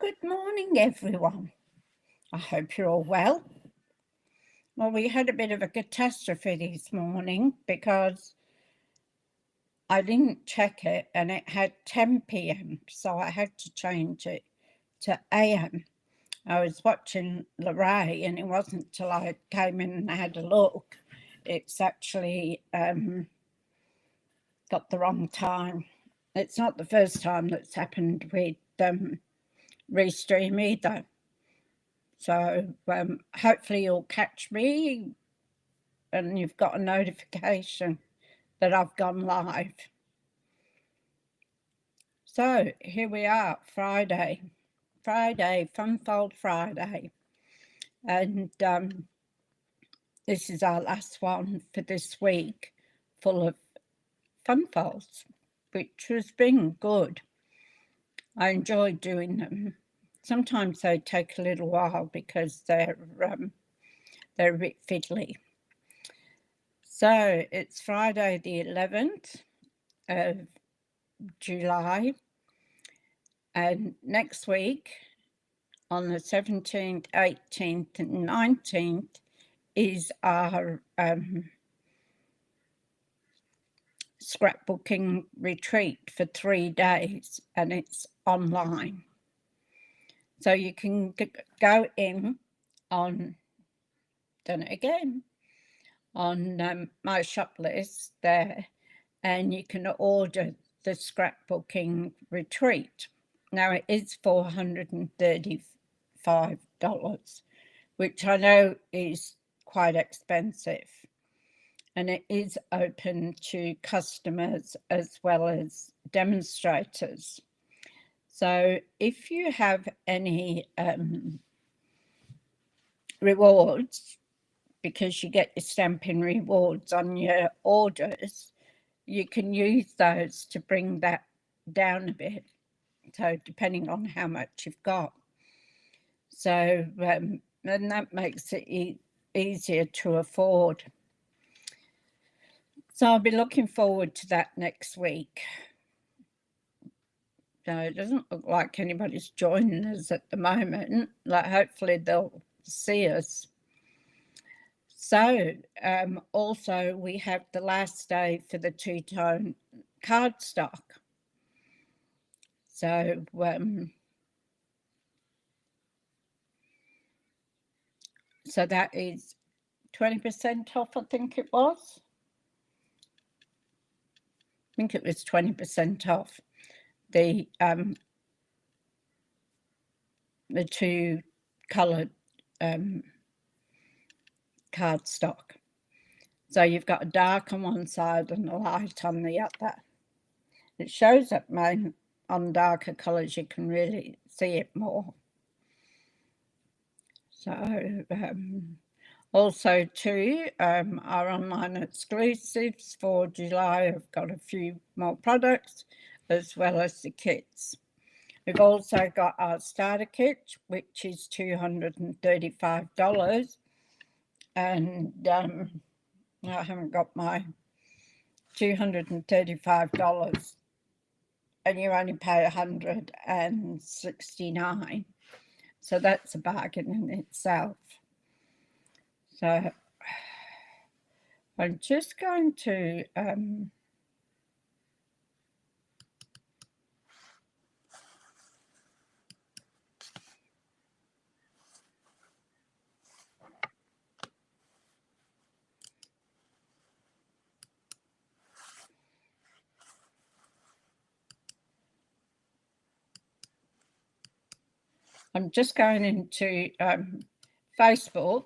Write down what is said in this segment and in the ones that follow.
Good morning, everyone. I hope you're all well. Well, we had a bit of a catastrophe this morning because I didn't check it and it had 10 p.m, so I had to change it to a.m. I was watching Lorraine and it wasn't till I came in and had a look. It's actually got the wrong time. It's not the first time that's happened with Restream either. So hopefully you'll catch me and you've got a notification that I've gone live. So here we are, Friday, Funfold Friday. And this is our last one for this week, full of Funfolds, which has been good. I enjoy doing them. Sometimes they take a little while because they're a bit fiddly. So it's Friday the 11th of July, and next week on the 17th, 18th and 19th is our scrapbooking retreat for 3 days, and it's online. So you can go in on, done it again, on my shop list there, and you can order the scrapbooking retreat. Now it is $435, which I know is quite expensive, and it is open to customers as well as demonstrators. So if you have any rewards, because you get your Stampin rewards on your orders, you can use those to bring that down a bit. So depending on how much you've got. So and that makes it easier to afford. So I'll be looking forward to that next week. So it doesn't look like anybody's joining us at the moment. Like, hopefully they'll see us. So also we have the last day for the two-tone cardstock. So so that is 20% off, I think it was. I think it was 20% off the two coloured cardstock. So you've got a dark on one side and a light on the other. It shows up on darker colours, you can really see it more. So also too, our online exclusives for July have got a few more products as well as the kits. We've also got our starter kit, which is $235, and I haven't got my $235, and you only pay $169. So that's a bargain in itself. So I'm just going to I'm just going into Facebook.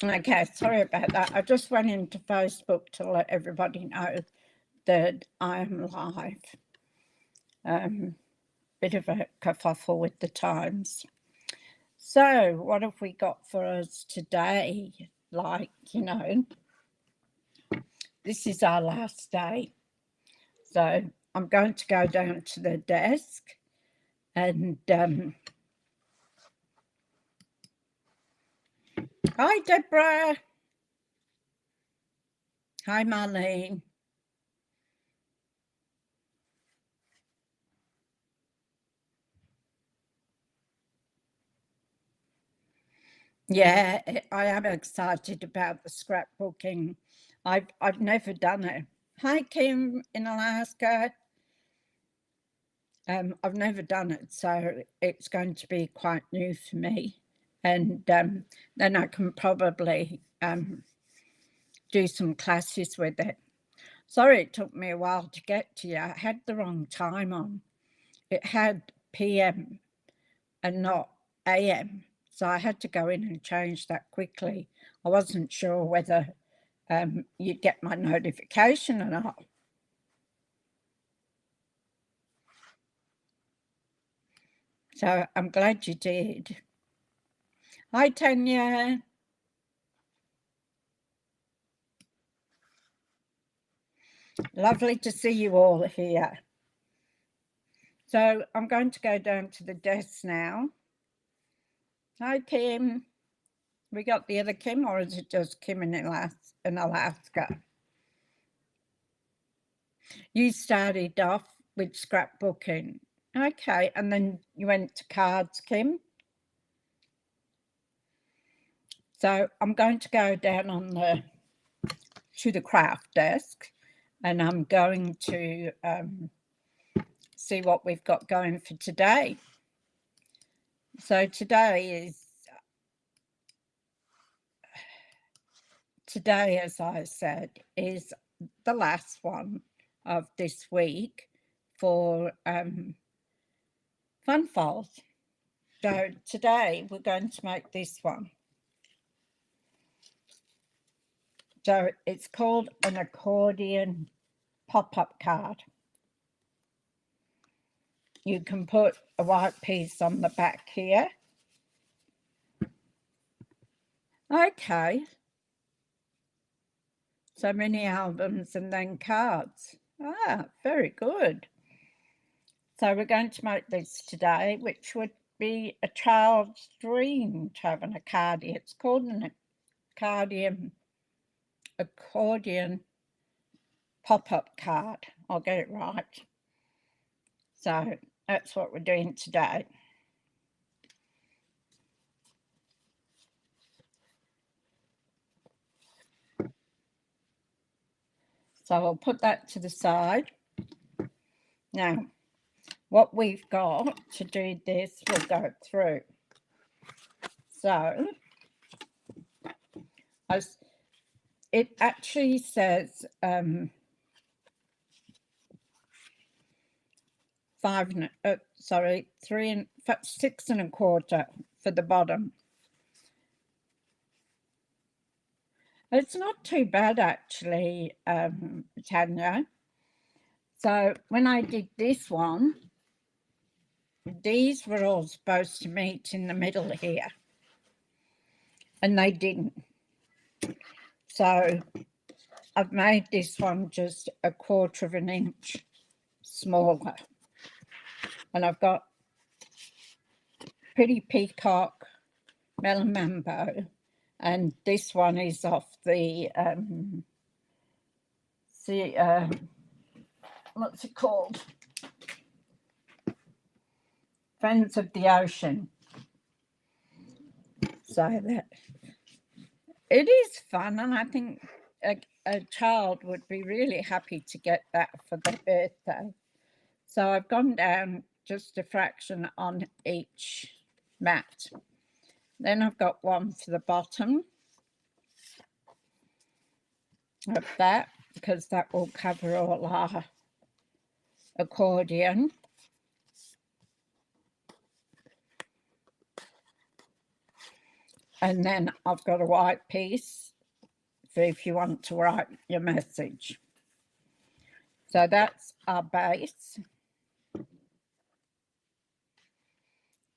Okay, sorry about that. I just went into Facebook to let everybody know that I am live. Bit of a kerfuffle with the times. So what have we got for us today? like, you know, this is our last day. So I'm going to go down to the desk and hi, Deborah. Hi, Marlene. Yeah, I am excited about the scrapbooking. I've never done it. Hi, Kim in Alaska. I've never done it, so it's going to be quite new for me. And then I can probably do some classes with it. Sorry it took me a while to get to you. I had the wrong time on. It had PM and not AM. So I had to go in and change that quickly. I wasn't sure whether you'd get my notification or not. So I'm glad you did. Hi, Tanya. Lovely to see you all here. So I'm going to go down to the desk now. Hi, Kim. We got the other Kim, or is it just Kim in Alaska? You started off with scrapbooking. Okay, and then you went to cards, Kim. So I'm going to go down to the craft desk, and I'm going to see what we've got going for today. So today, as I said, is the last one of this week for Fun Files. So today we're going to make this one. So it's called an accordion pop-up card. You can put a white piece on the back here. Okay. So many albums and then cards. Ah, very good. So we're going to make this today, which would be a child's dream to have an accordion. It's called an accordion pop-up card. I'll get it right. So that's what we're doing today. So I'll put that to the side. Now, what we've got to do this, we'll go through. So it actually says 6 1/4 for the bottom. It's not too bad actually, Tanya. So when I did this one, these were all supposed to meet in the middle here, and they didn't. So I've made this one just 1/4 of an inch smaller, and I've got Pretty Peacock Melon Mambo, and this one is off the what's it called? Friends of the Ocean. So that it is fun, and I think a child would be really happy to get that for their birthday. So I've gone down just a fraction on each mat. Then I've got one for the bottom of that, because that will cover all our accordion. And then I've got a white piece for if you want to write your message. So that's our base.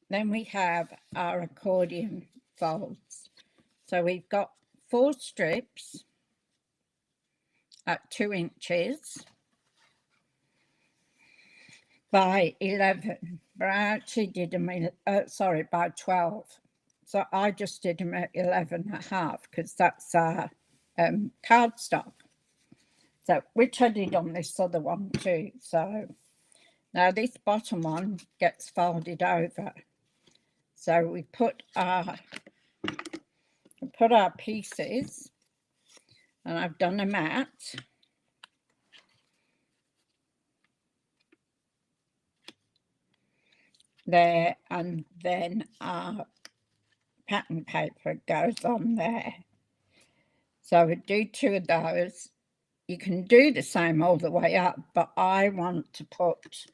Then we have our accordion folds. So we've got 4 strips at 2 inches by 11, but I actually did them by 12. So I just did them at 11.5 because that's our cardstock. So, which I did on this other one too. So now this bottom one gets folded over. So we put our pieces, and I've done a mat. There, and then our pattern paper goes on there. So we do 2 of those. You can do the same all the way up, but I want to put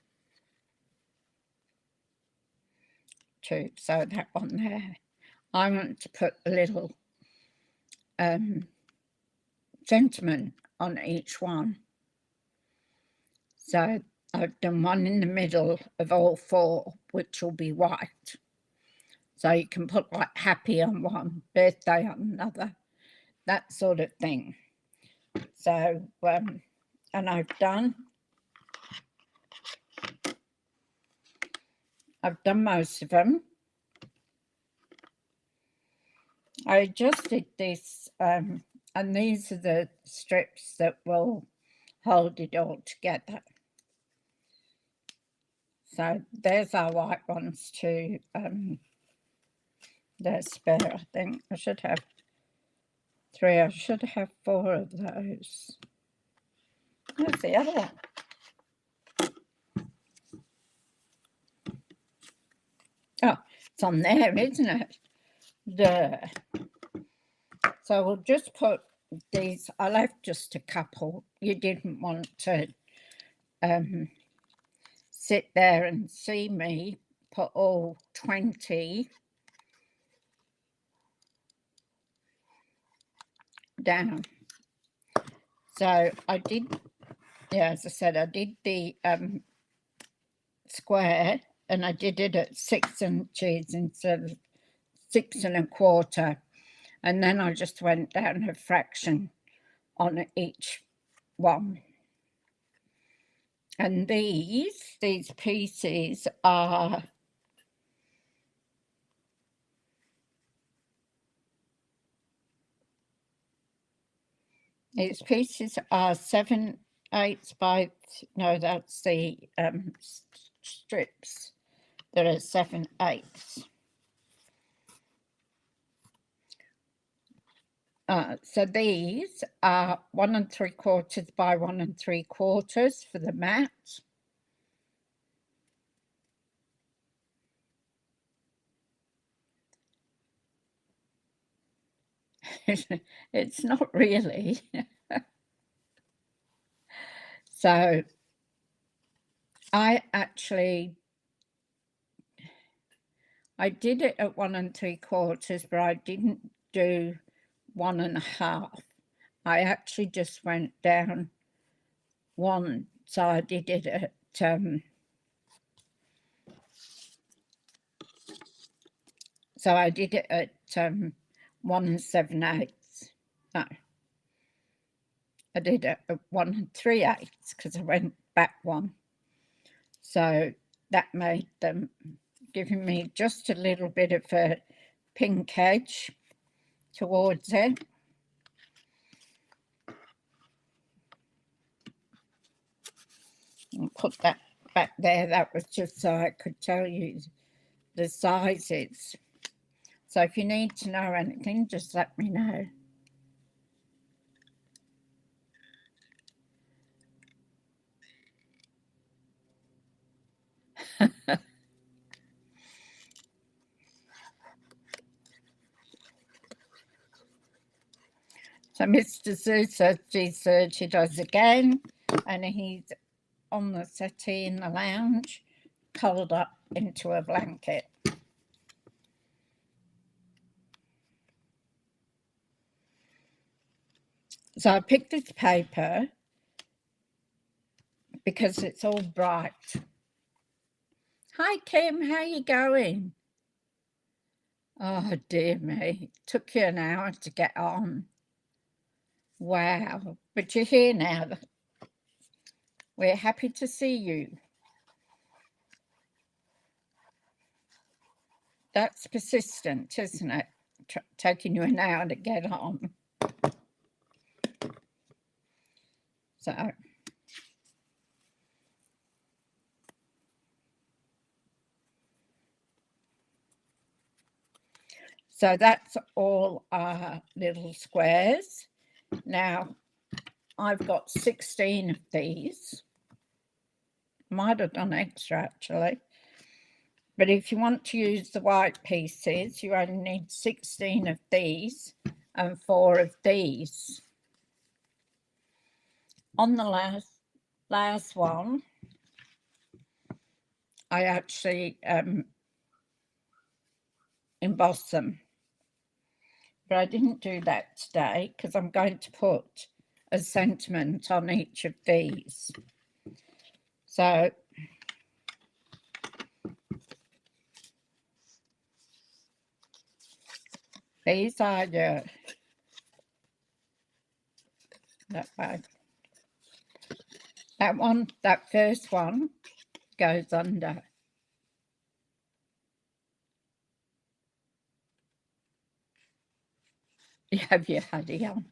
2. So that one there, I want to put a little sentiment on each one. So I've done one in the middle of all 4, which will be white. So you can put like happy on one, birthday on another, that sort of thing. So, and I've done most of them. I adjusted this, and these are the strips that will hold it all together. So there's our white ones too. They're spare, I think. I should have 3. I should have 4 of those. Where's the other one? Oh, it's on there, isn't it? There. So we'll just put these. I left just a couple. You didn't want to sit there and see me put all 20 down. So I did, yeah, as I said, I did the square, and I did it at 6 inches instead of 6 1/4, and then I just went down a fraction on each one. And these pieces are These pieces are 7/8 by, no, that's the strips that are 7/8. So these are 1 3/4 by 1 3/4 for the mat. It's not really. So I did it at 1 3/4, but I didn't do 1.5. I actually just went down 1. So I did it at so I did it at 1 7/8. No, I did it at 1 3/8 because I went back 1. So that made them, giving me just a little bit of a pink edge towards it. And put that back there. That was just so I could tell you the sizes. So if you need to know anything, just let me know. So Mr. Suzie does again, and he's on the settee in the lounge, curled up into a blanket. So I picked this paper because it's all bright. Hi Kim, how you going? Oh, dear me. Took you an hour to get on. Wow. But you're here now. We're happy to see you. That's persistent, isn't it? Taking you an hour to get on. So that's all our little squares. Now, I've got 16 of these. Might have done extra, actually. But if you want to use the white pieces, you only need 16 of these and 4 of these. On the last one, I actually embossed them. But I didn't do that today because I'm going to put a sentiment on each of these. So these are your, that way. That one, that first one goes under. You have your hoodie on.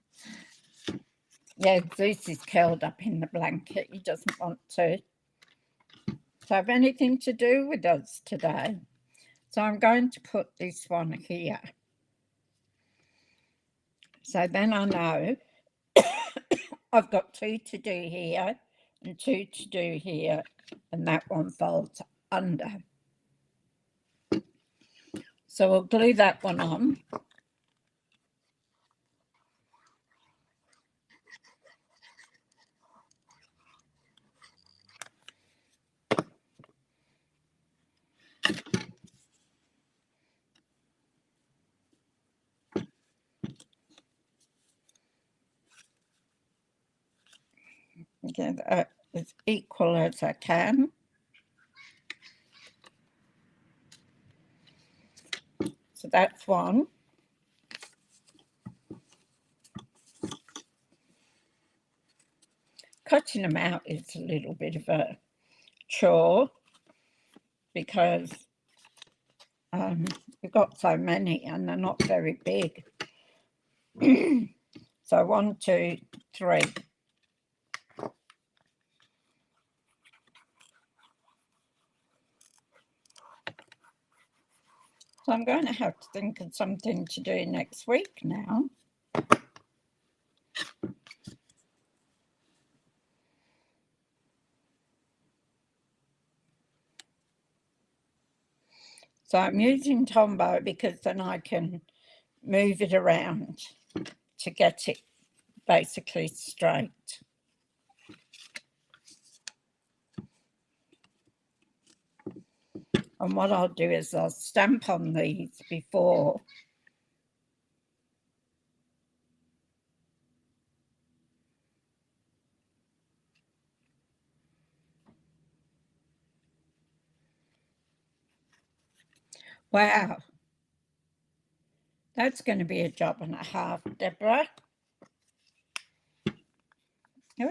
Yeah, Zeus is curled up in the blanket. He doesn't want to have anything to do with us today. So I'm going to put this one here. So then I know I've got 2 to do here and 2 to do here, and that one folds under. So we'll glue that one on. Get that as equal as I can. So that's one. Cutting them out is a little bit of a chore because we've got so many and they're not very big. So 1, 2, 3. So I'm going to have to think of something to do next week now. So I'm using Tombow because then I can move it around to get it basically straight. And what I'll do is I'll stamp on these before. Wow. That's going to be a job and a half, Deborah. Oh.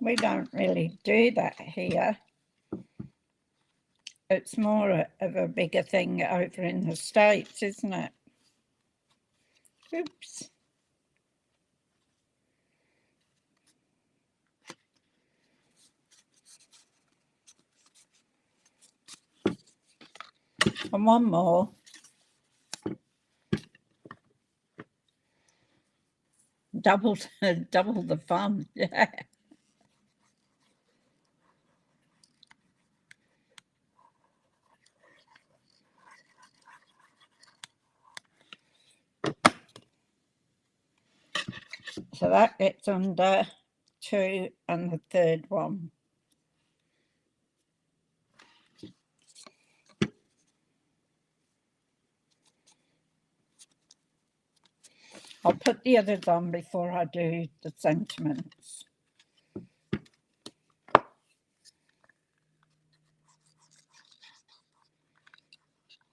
We don't really do that here. It's more of a bigger thing over in the States, isn't it? Oops. And one more. Double the fun. Yeah. So that gets under 2 and the third one. I'll put the others on before I do the sentiments.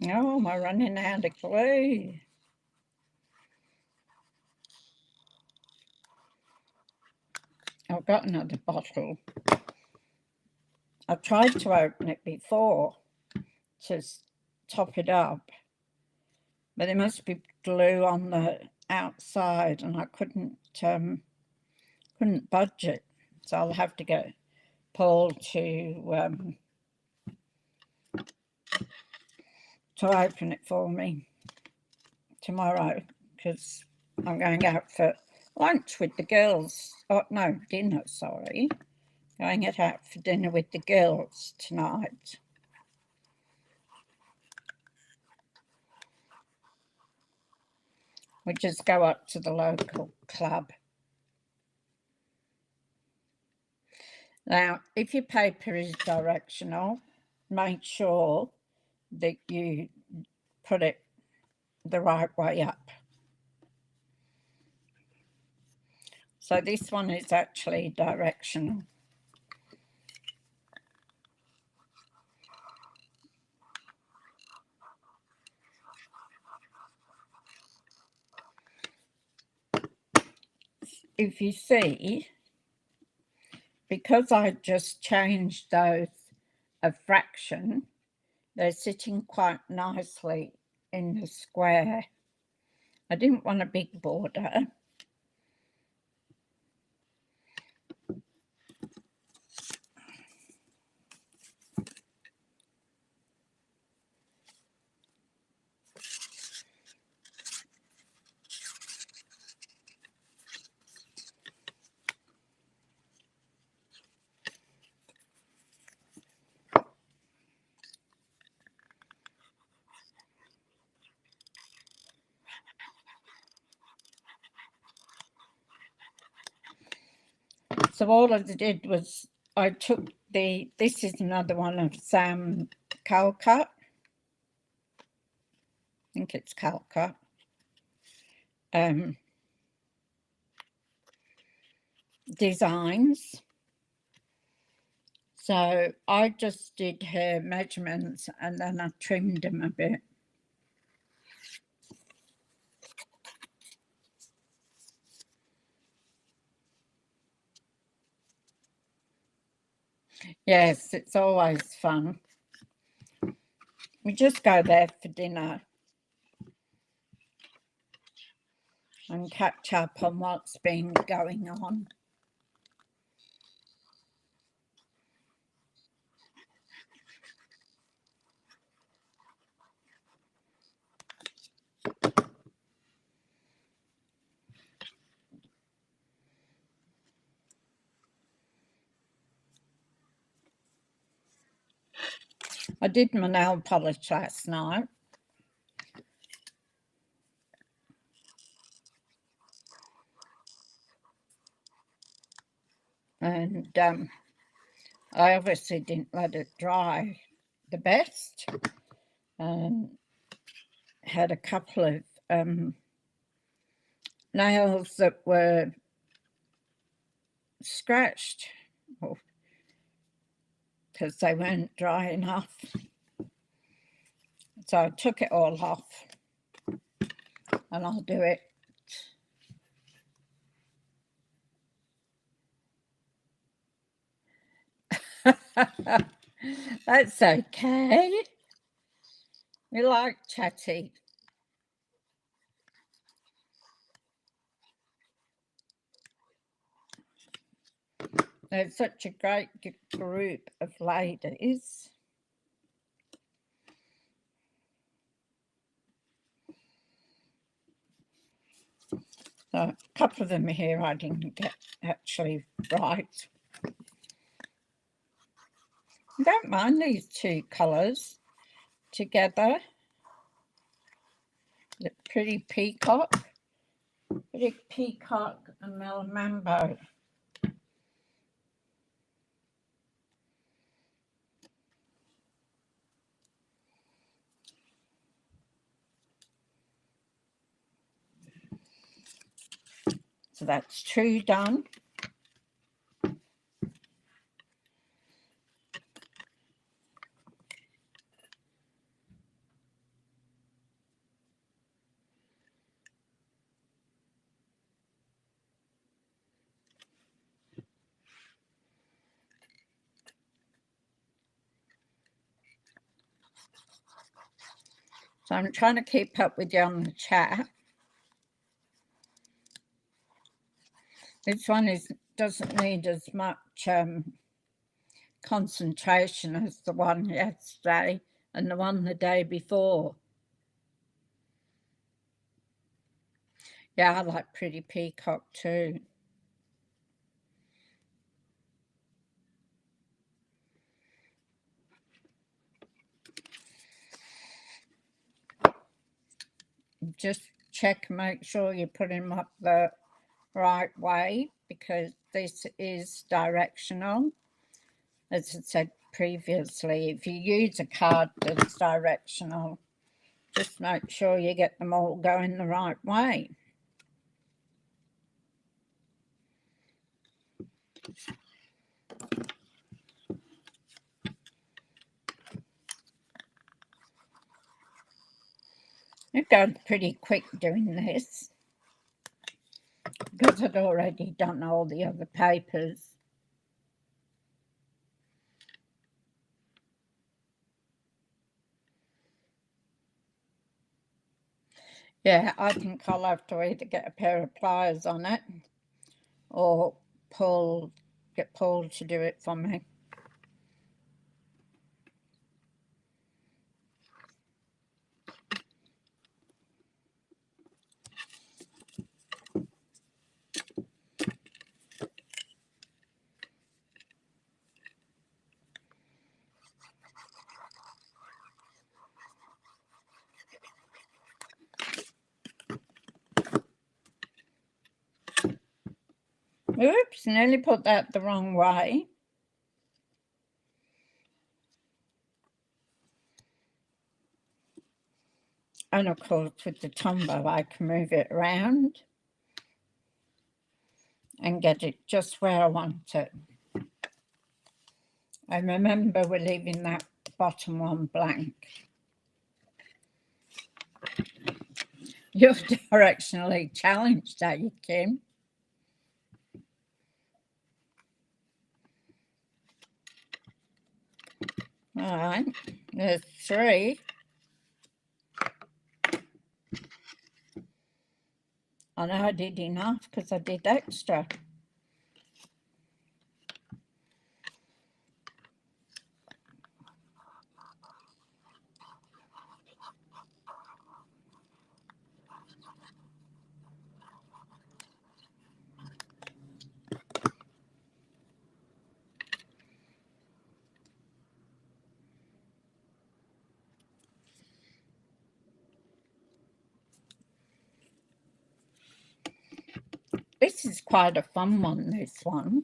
Oh, am I running out of glue? I've got another bottle. I tried to open it before to top it up, but there must be glue on the outside, and I couldn't budge it, so I'll have to get Paul to open it for me tomorrow, because I'm going out for lunch with the girls. Oh no, dinner, sorry. Going out for dinner with the girls tonight. We just go up to the local club. Now, if your paper is directional, make sure that you put it the right way up. So this one is actually directional. If you see, because I just changed those a fraction, they're sitting quite nicely in the square. I didn't want a big border. So all I did was I took this is another one of Sam Calcutt. I think it's Calcutt. Designs. So I just did her measurements and then I trimmed them a bit. Yes, it's always fun. We just go there for dinner and catch up on what's been going on. I did my nail polish last night. And I obviously didn't let it dry the best. Had a couple of nails that were scratched because they weren't dry enough. So I took it all off and I'll do it. That's okay. We like chatty. They're such a great group of ladies. So a couple of them here I didn't get actually right. I don't mind these two colours together. The pretty peacock and melamambo. that's 2 done. So I'm trying to keep up with you on the chat. This one doesn't need as much concentration as the one yesterday and the one the day before. Yeah, I like Pretty Peacock too. Just check and make sure you put them up the right way, because this is directional. As I said previously, if you use a card that's directional, just make sure you get them all going the right way. It goes pretty quick doing this, because I'd already done all the other papers. Yeah, I think I'll have to either get a pair of pliers on it or get Paul to do it for me. Oops, nearly put that the wrong way. And of course, with the Tombow, I can move it around and get it just where I want it. And remember, we're leaving that bottom one blank. You're directionally challenged, are you, Kim? All right, there's 3. And I did enough because I did extra. This is quite a fun one, this one.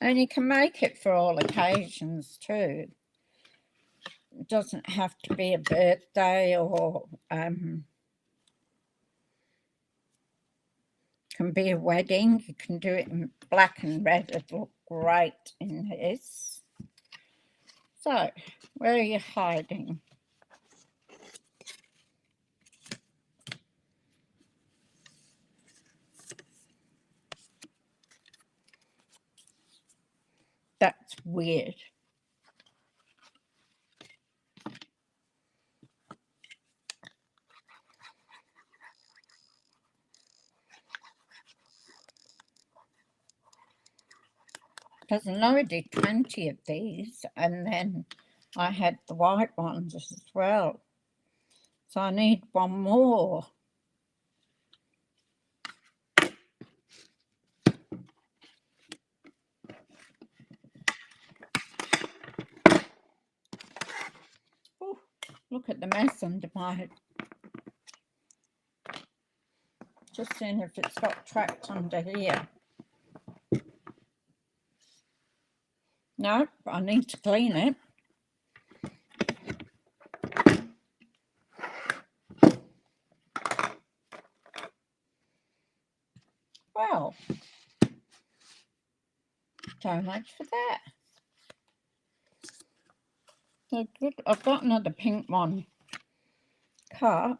And you can make it for all occasions too. It doesn't have to be a birthday, or can be a wedding. You can do it in black and red. It'll look great in this. So, where are you hiding? That's weird. Because I know I did 20 of these, and then I had the white ones as well. So I need one more. Ooh, look at the mess under my... Just seeing if it's got trapped under here. No, I need to clean it. Well, so much for that. So good. I've got another pink one cut.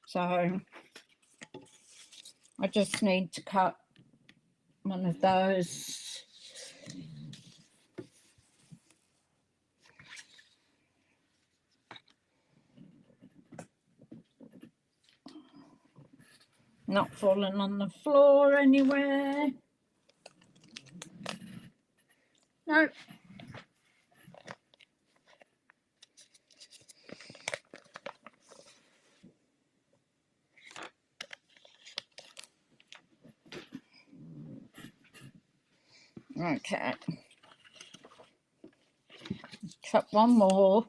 So I just need to cut one of those. Not falling on the floor anywhere. No. Okay. Cut one more.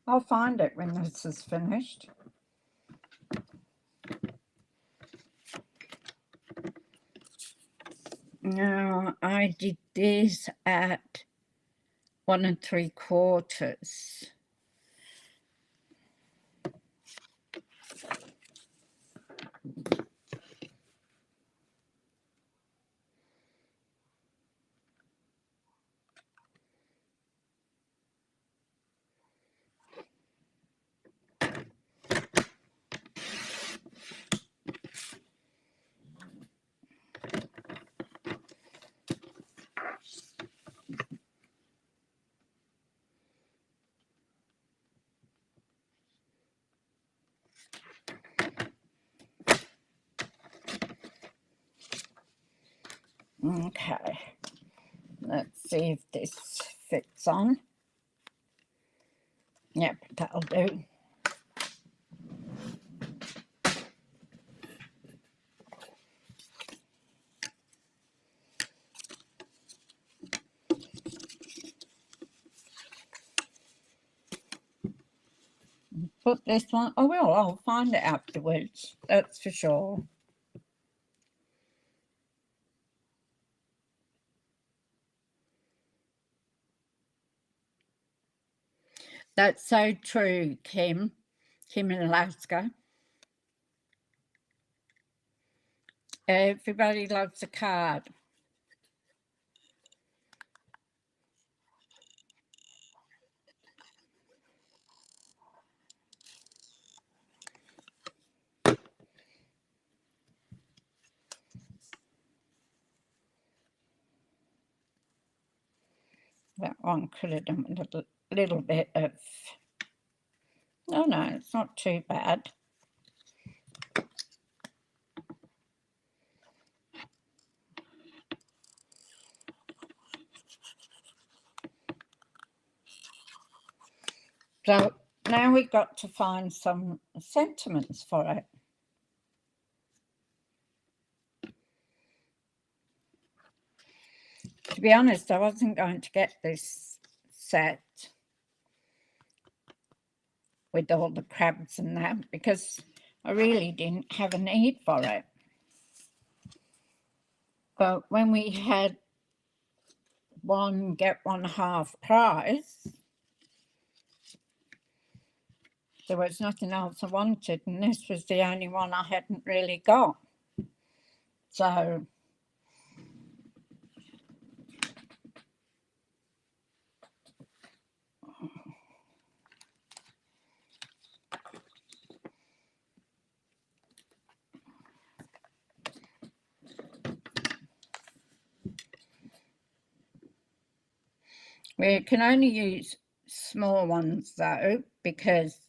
I'll find it when this is finished. Now, I did this at 1 3/4. Okay, let's see if this fits on. Yep, that'll do. Put this one, oh well, I'll find it afterwards, that's for sure. That's so true, Kim in Alaska. Everybody loves a card. That one could have done a little bit of, no, it's not too bad. So now we've got to find some sentiments for it. To be honest, I wasn't going to get this set with all the crabs and that because I really didn't have a need for it. But when we had one get one half price, there was nothing else I wanted, and this was the only one I hadn't really got. So we can only use small ones though, because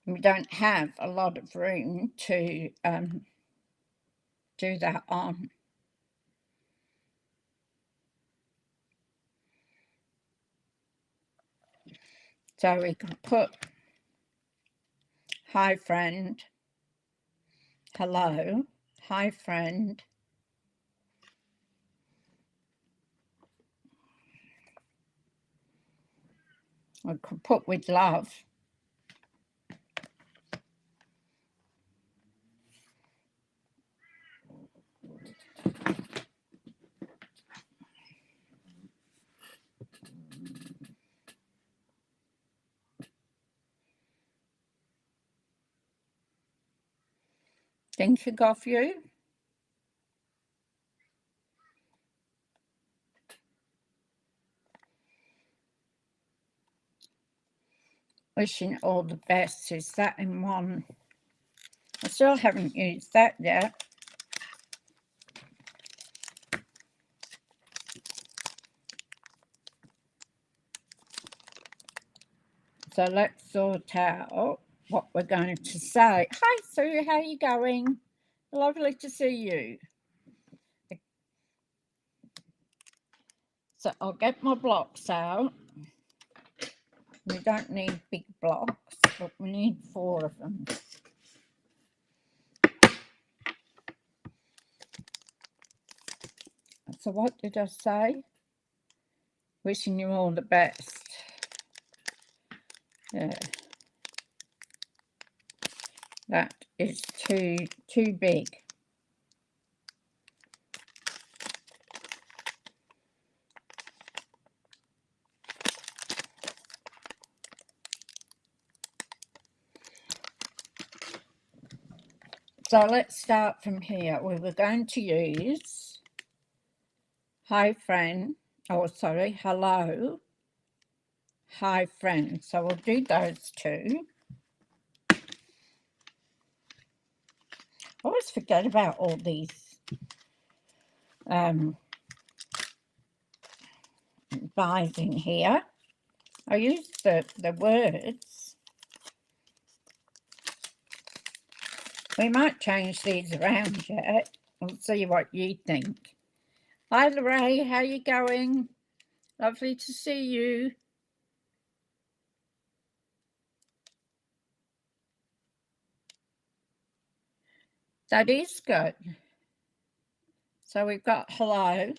we don't have a lot of room to do that on. So we can put hi friend, hello, hi friend, I could put with love. Thinking of you. Wishing all the best. Is that in one? I still haven't used that yet. So let's sort out what we're going to say. Hi Sue, how are you going? Lovely to see you. So I'll get my blocks out. We don't need big blocks, but we need 4 of them. So what did I say? Wishing you all the best. Yeah. That is too big. So let's start from here. We were going to use hi friend, oh sorry, hello, hi friend. So we'll do those 2. I always forget about all these buys in here. I use the words. We might change these around yet. We'll see what you think. Hi Lorraine, how you going? Lovely to see you. That is good. So we've got hello.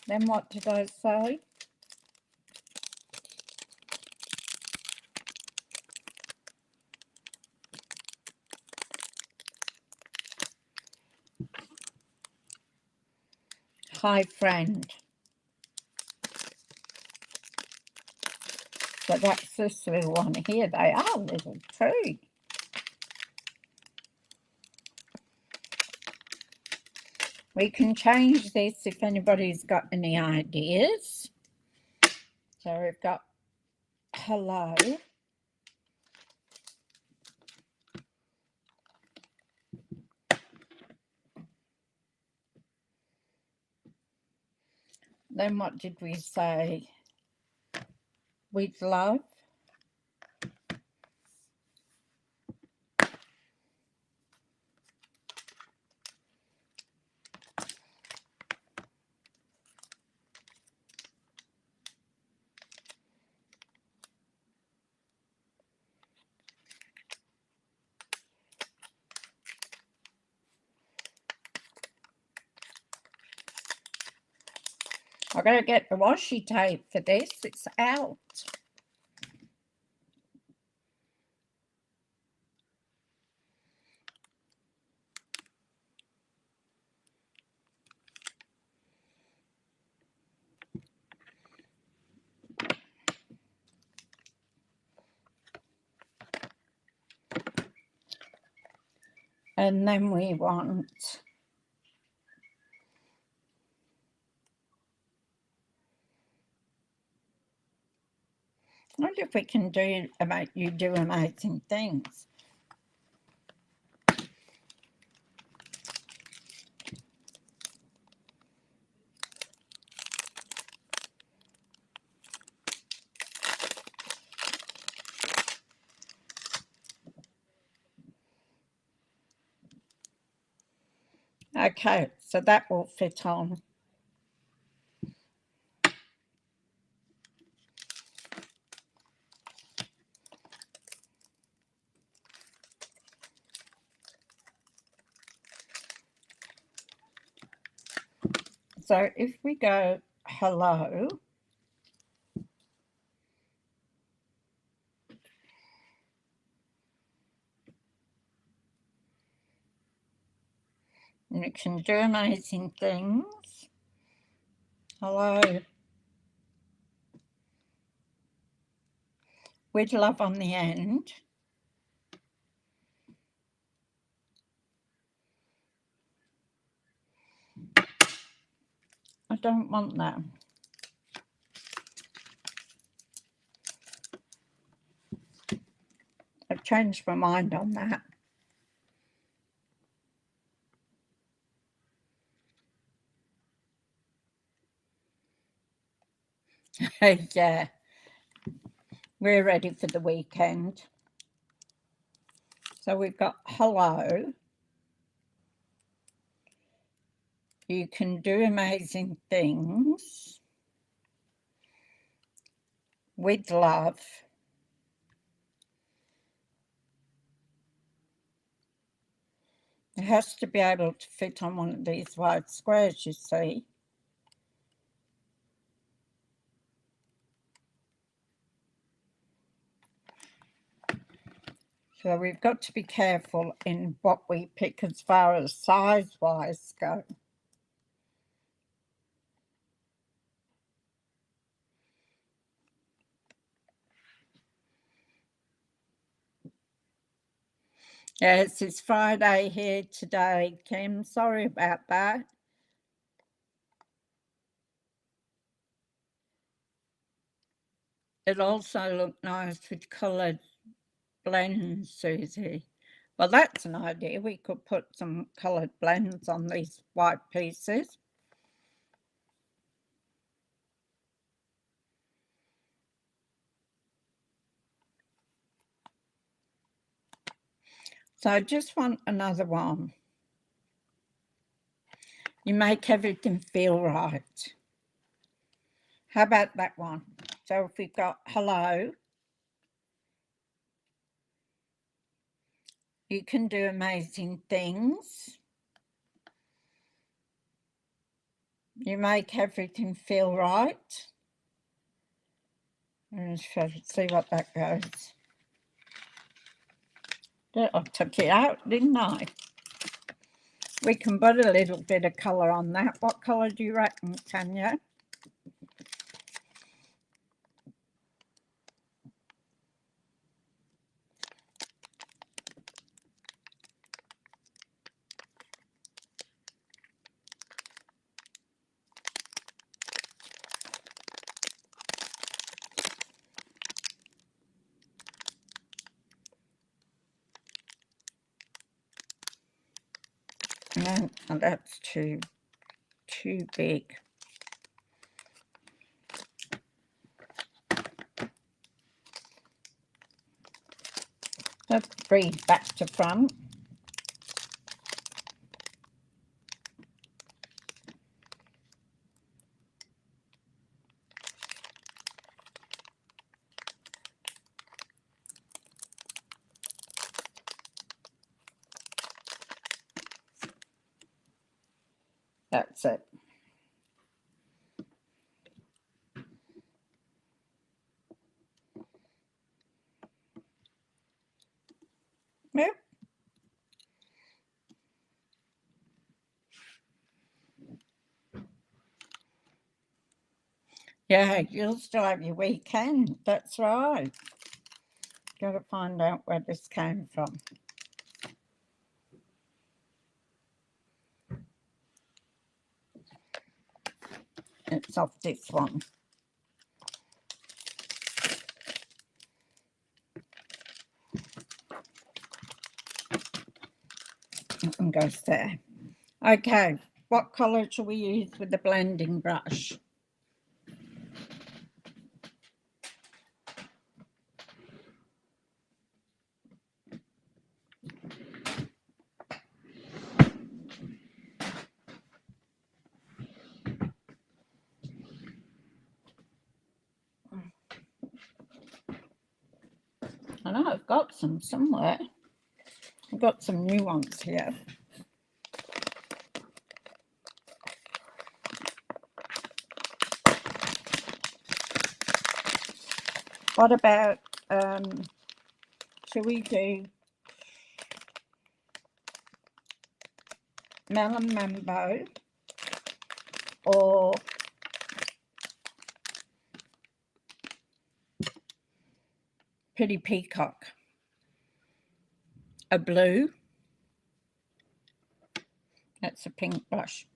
Then what did I say? Hi friend. So that's this little one here. They are little too. We can change this if anybody's got any ideas. So we've got hello. Then what did we say? With love. I've got to get the washi tape for this. It's out. And then we want I wonder if we can do about you do amazing things. Okay, so that will fit on. So if we go hello, And it can do amazing things. Hello. With love on the end. I don't want that. I've changed my mind on that. Yeah, we're ready for the weekend. So we've got hello. You can do amazing things. With love. It has to be able to fit on one of these white squares, you see. So we've got to be careful in what we pick as far as size-wise go. Yes, it's Friday here today, Kim. Sorry about that. It also looked nice with coloured blends, Suzie. Well, that's an idea. We could put some coloured blends on these white pieces. So I just want another one. You make everything feel right. How about that one? So if we've got hello, you can do amazing things. You make everything feel right. Let's see what that goes. I took it out, didn't I? We can put a little bit of colour on that. What colour do you reckon, Tanya? No, that's too big. Let's breathe back to front. That's it. Yep. Yeah, you'll still have your weekend. That's right. Got to find out where this came from. It's off this one. And goes there. Okay, what colour shall we use with the blending brush? I know I've got some somewhere. I've got some new ones here. What about, shall we do Melon Mambo or Pretty Peacock. A blue. That's a pink brush.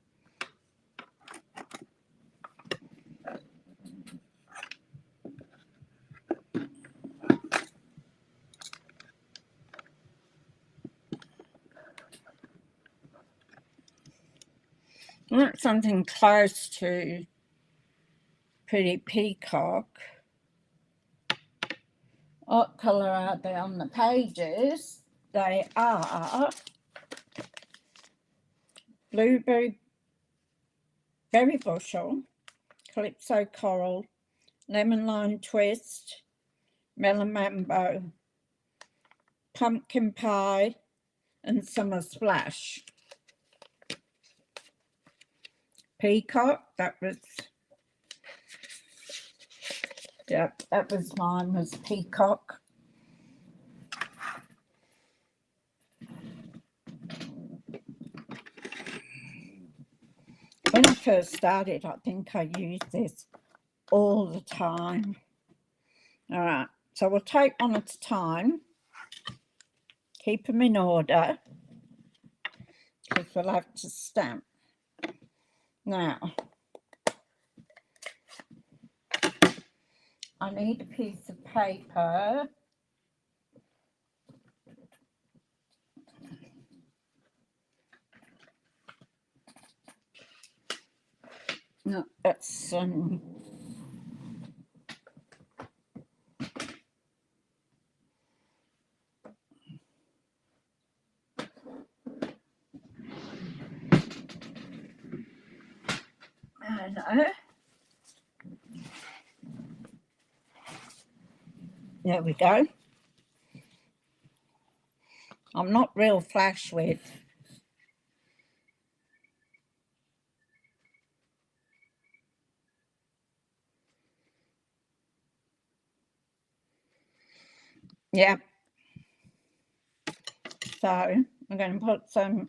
I want something close to Pretty Peacock. What colour are they on the pages? They are Blueberry Berry Bushel, Calypso Coral, Lemon Lime Twist, Melon Mambo, Pumpkin Pie, and Summer Splash. Peacock, that was, yep, that was mine, was Peacock. When I first started, I think I used this all the time. All right, so we'll take one at a time. Keep them in order because we'll have to stamp. Now, I need a piece of paper. No, that's and there we go. I'm not real flash with. Yeah. So I'm going to put some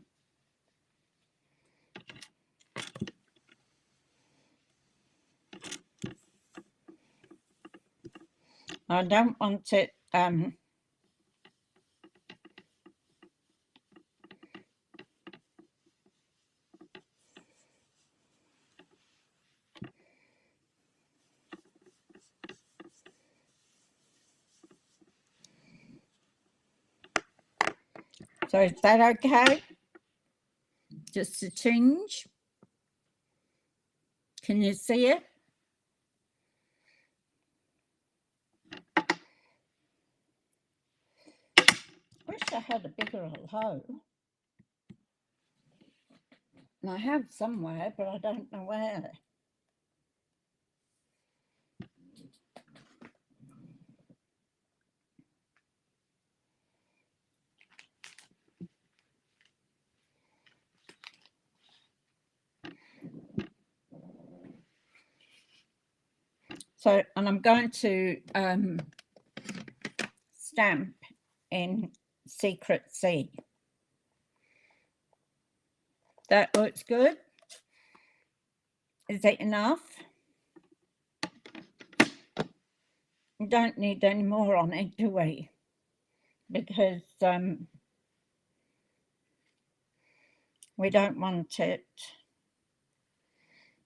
I don't want it so is that okay? Just a tinge. Can you see it? Wish I had a bigger hoe. And I have somewhere, but I don't know where. So, and I'm going to stamp in Secret C. That looks good. Is it enough? We don't need any more on it, do we? Because we don't want it.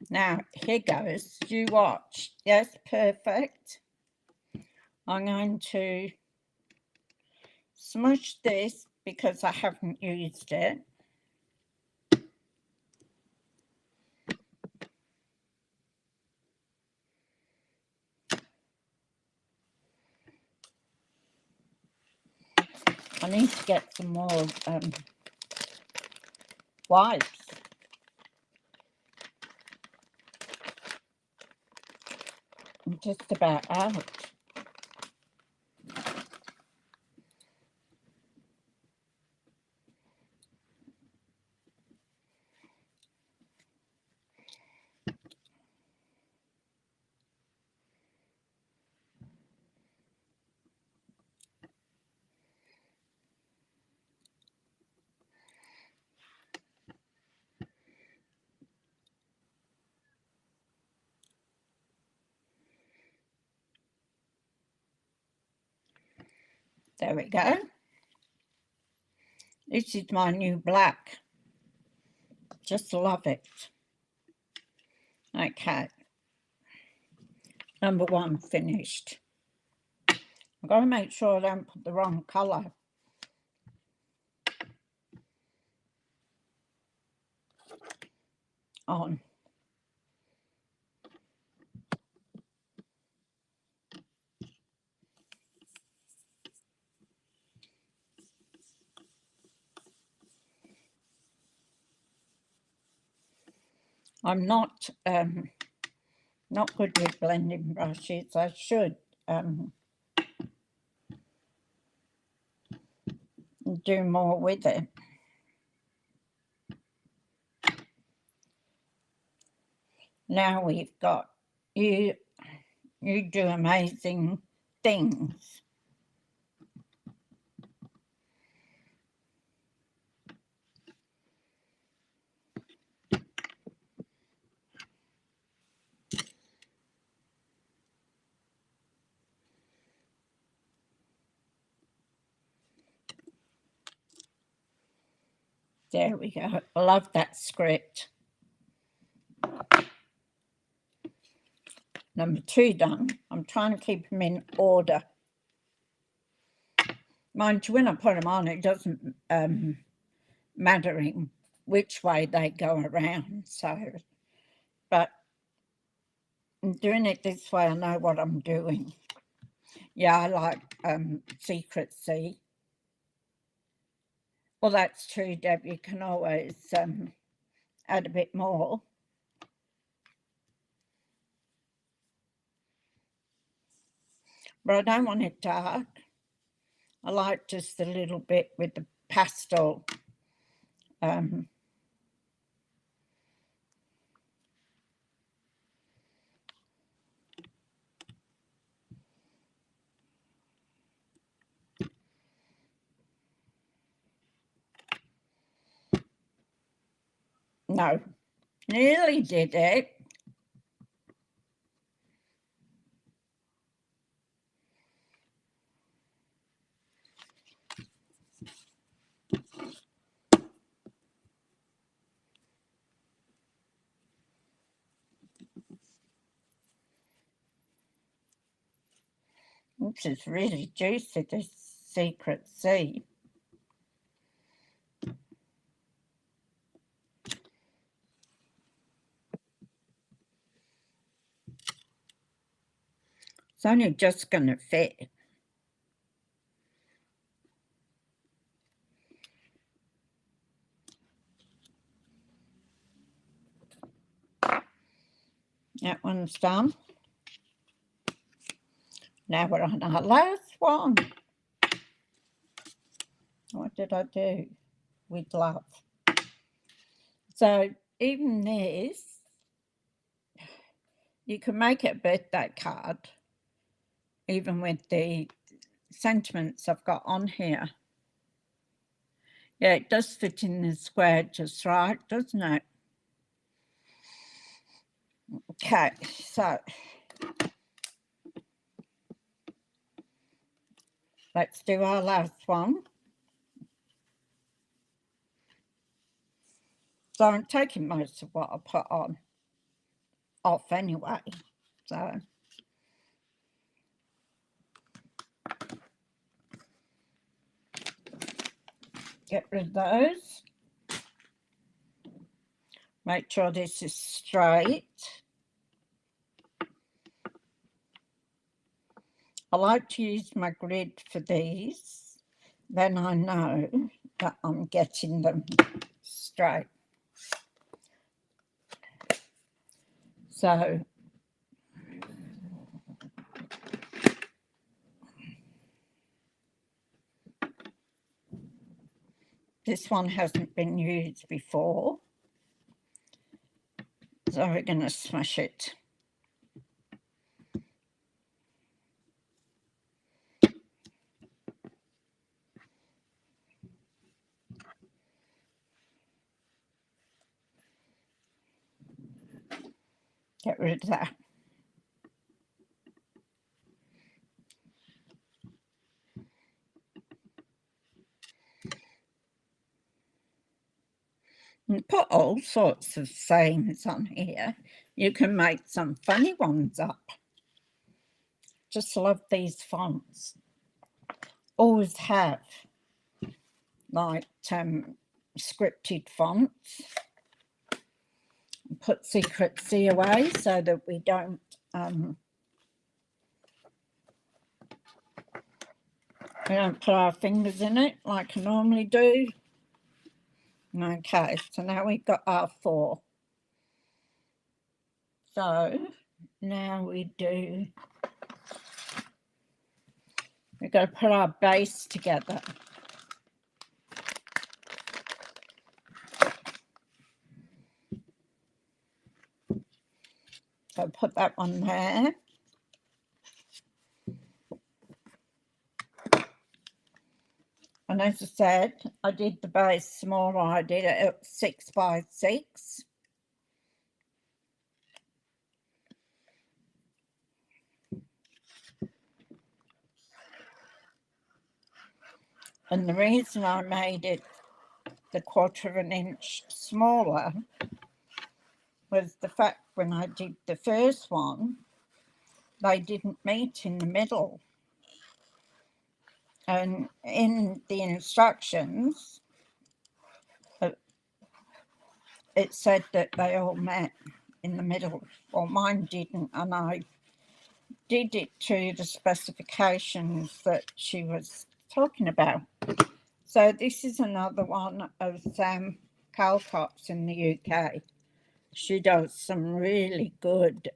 Now, here goes. You watch. Yes, perfect. I'm going to smush this because I haven't used it. I need to get some more wipes. I'm just about out. There we go. This is my new black. Just love it. Okay. Number 1 finished. I've got to make sure I don't put the wrong colour on. I'm not good with blending brushes. I should do more with it. Now we've got you do amazing things. There we go. I love that script. Number 2 done. I'm trying to keep them in order. Mind you, when I put them on, it doesn't matter which way they go around. So, but I'm doing it this way. I know what I'm doing. Yeah, I like Secret C. Well, that's true, Deb. You can always add a bit more. But I don't want it dark. I like just a little bit with the pastel. No, nearly did it. This is really juicy, this Secret C. It's only just going to fit. That one's done. Now we're on our last one. What did I do? With love. So even this, you can make it a birthday card, even with the sentiments I've got on here. Yeah, it does fit in the square just right, doesn't it? Okay, so let's do our last one. So I'm taking most of what I put on off anyway. So get rid of those. Make sure this is straight. I like to use my grid for these. Then I know that I'm getting them straight. So this one hasn't been used before. So we're going to smash it. Get rid of that. put all sorts of sayings on here. You can make some funny ones up. Just love these fonts. Always have like scripted fonts. Put Secret C away so that we don't put our fingers in it like I normally do. Okay, so now we've got our 4. So now we've got to put our base together. So put that one there. And as I said, I did the base smaller. I did it at 6 by 6. And the reason I made it the 1/4 of an inch smaller was the fact when I did the first one, they didn't meet in the middle. And in the instructions, it said that they all met in the middle. Well, mine didn't, and I did it to the specifications that she was talking about. So this is another one of Sam Calcott's in the UK. She does some really good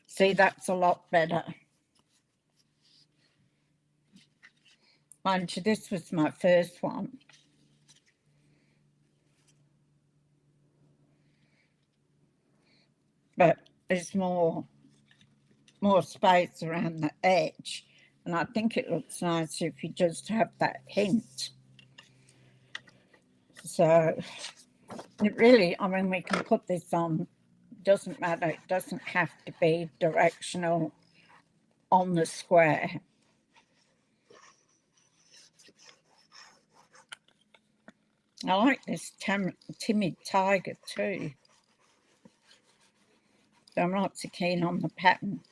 see, that's a lot better. Mind you, this was my first one. But there's more space around the edge. And I think it looks nice if you just have that hint. So it really, I mean, we can put this on, doesn't matter, it doesn't have to be directional on the square. I like this timid tiger too. So I'm not so keen on the pattern.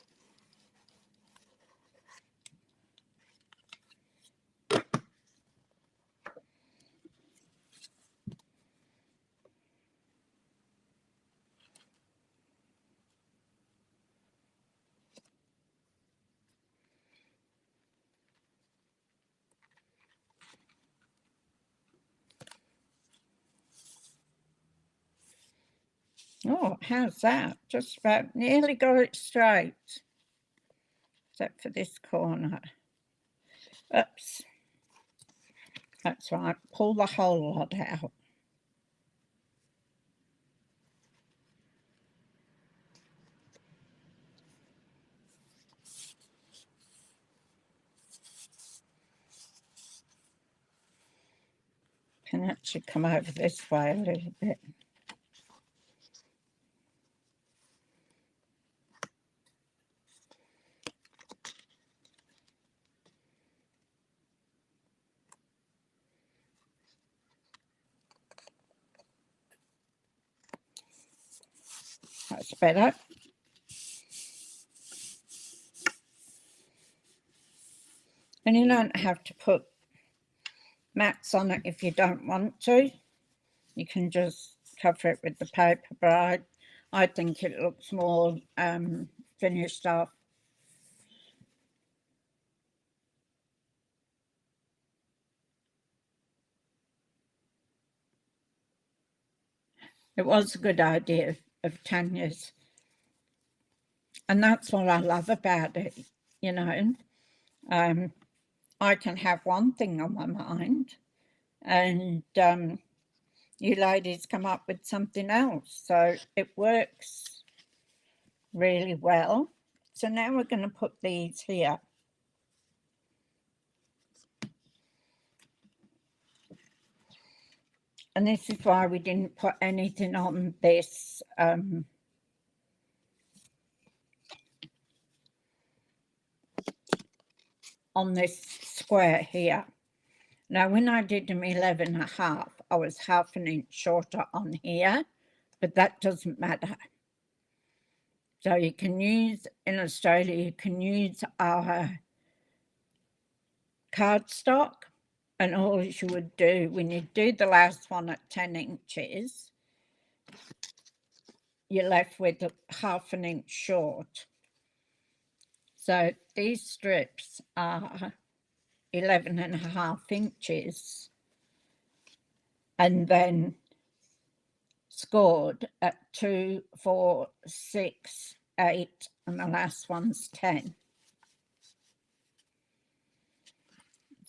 Oh, how's that? Just about nearly got it straight. Except for this corner. Oops. That's right. Pull the whole lot out. Can actually come over this way a little bit. That's better. And you don't have to put mats on it if you don't want to. You can just cover it with the paper, but I think it looks more finished off. It was a good idea of Tanya's. And that's what I love about it, you know. I can have one thing on my mind and you ladies come up with something else. So it works really well. So now we're going to put these here. And this is why we didn't put anything on this on this square here. Now, when I did them 11.5, I was half an inch shorter on here, but that doesn't matter. So you can use, in Australia, you can use our cardstock, and all you would do when you do the last one at 10 inches, you're left with half an inch short. So these strips are 11.5 inches and then scored at 2, 4, 6, 8, and the last one's 10.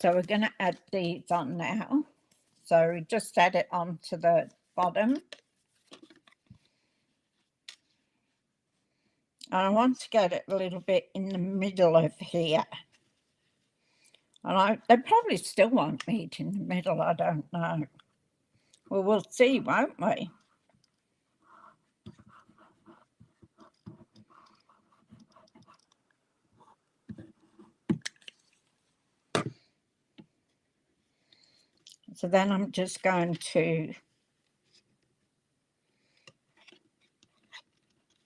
So we're going to add these on now. So we just add it onto the bottom. And I want to get it a little bit in the middle of here. And they probably still won't meet in the middle, I don't know. Well, we'll see, won't we? So then I'm just going to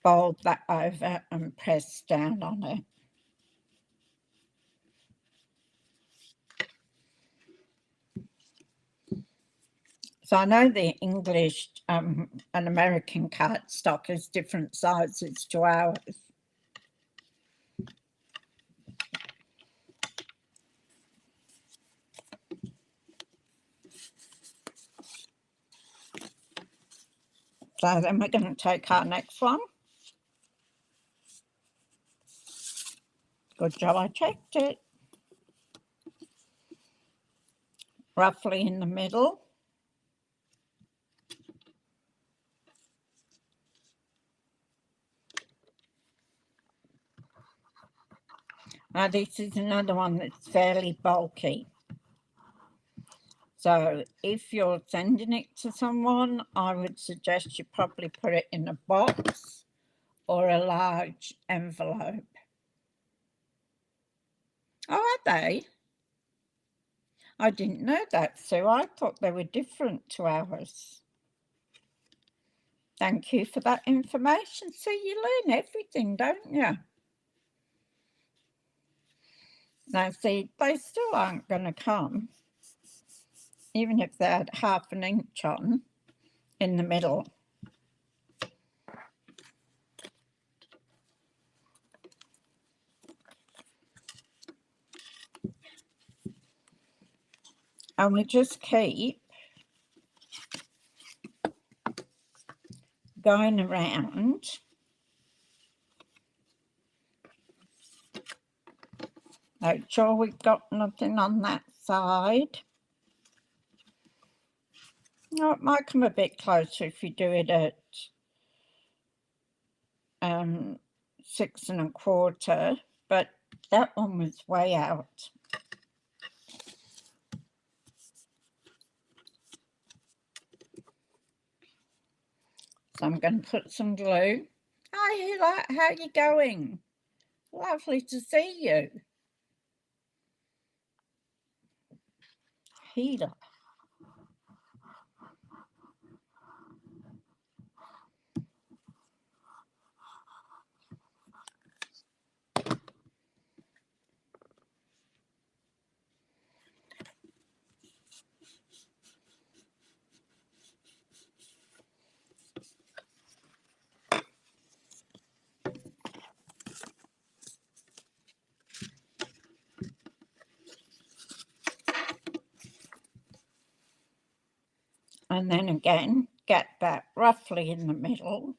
fold that over and press down on it. So I know the English and American cardstock is different sizes to ours. So then we're going to take our next one. Good job, I checked it. Roughly in the middle. Now this is another one that's fairly bulky. So if you're sending it to someone, I would suggest you probably put it in a box or a large envelope. Oh, are they? I didn't know that, Sue. I thought they were different to ours. Thank you for that information. So you learn everything, don't you? Now, see, they still aren't going to come, even if they had half an inch on in the middle. And we just keep going around. Make sure we've got nothing on that side. Oh, it might come a bit closer if you do it at 6 1/4, but that one was way out. So I'm going to put some glue. Hi, Hila, how are you going? Lovely to see you. Hila. And then again, get that roughly in the middle.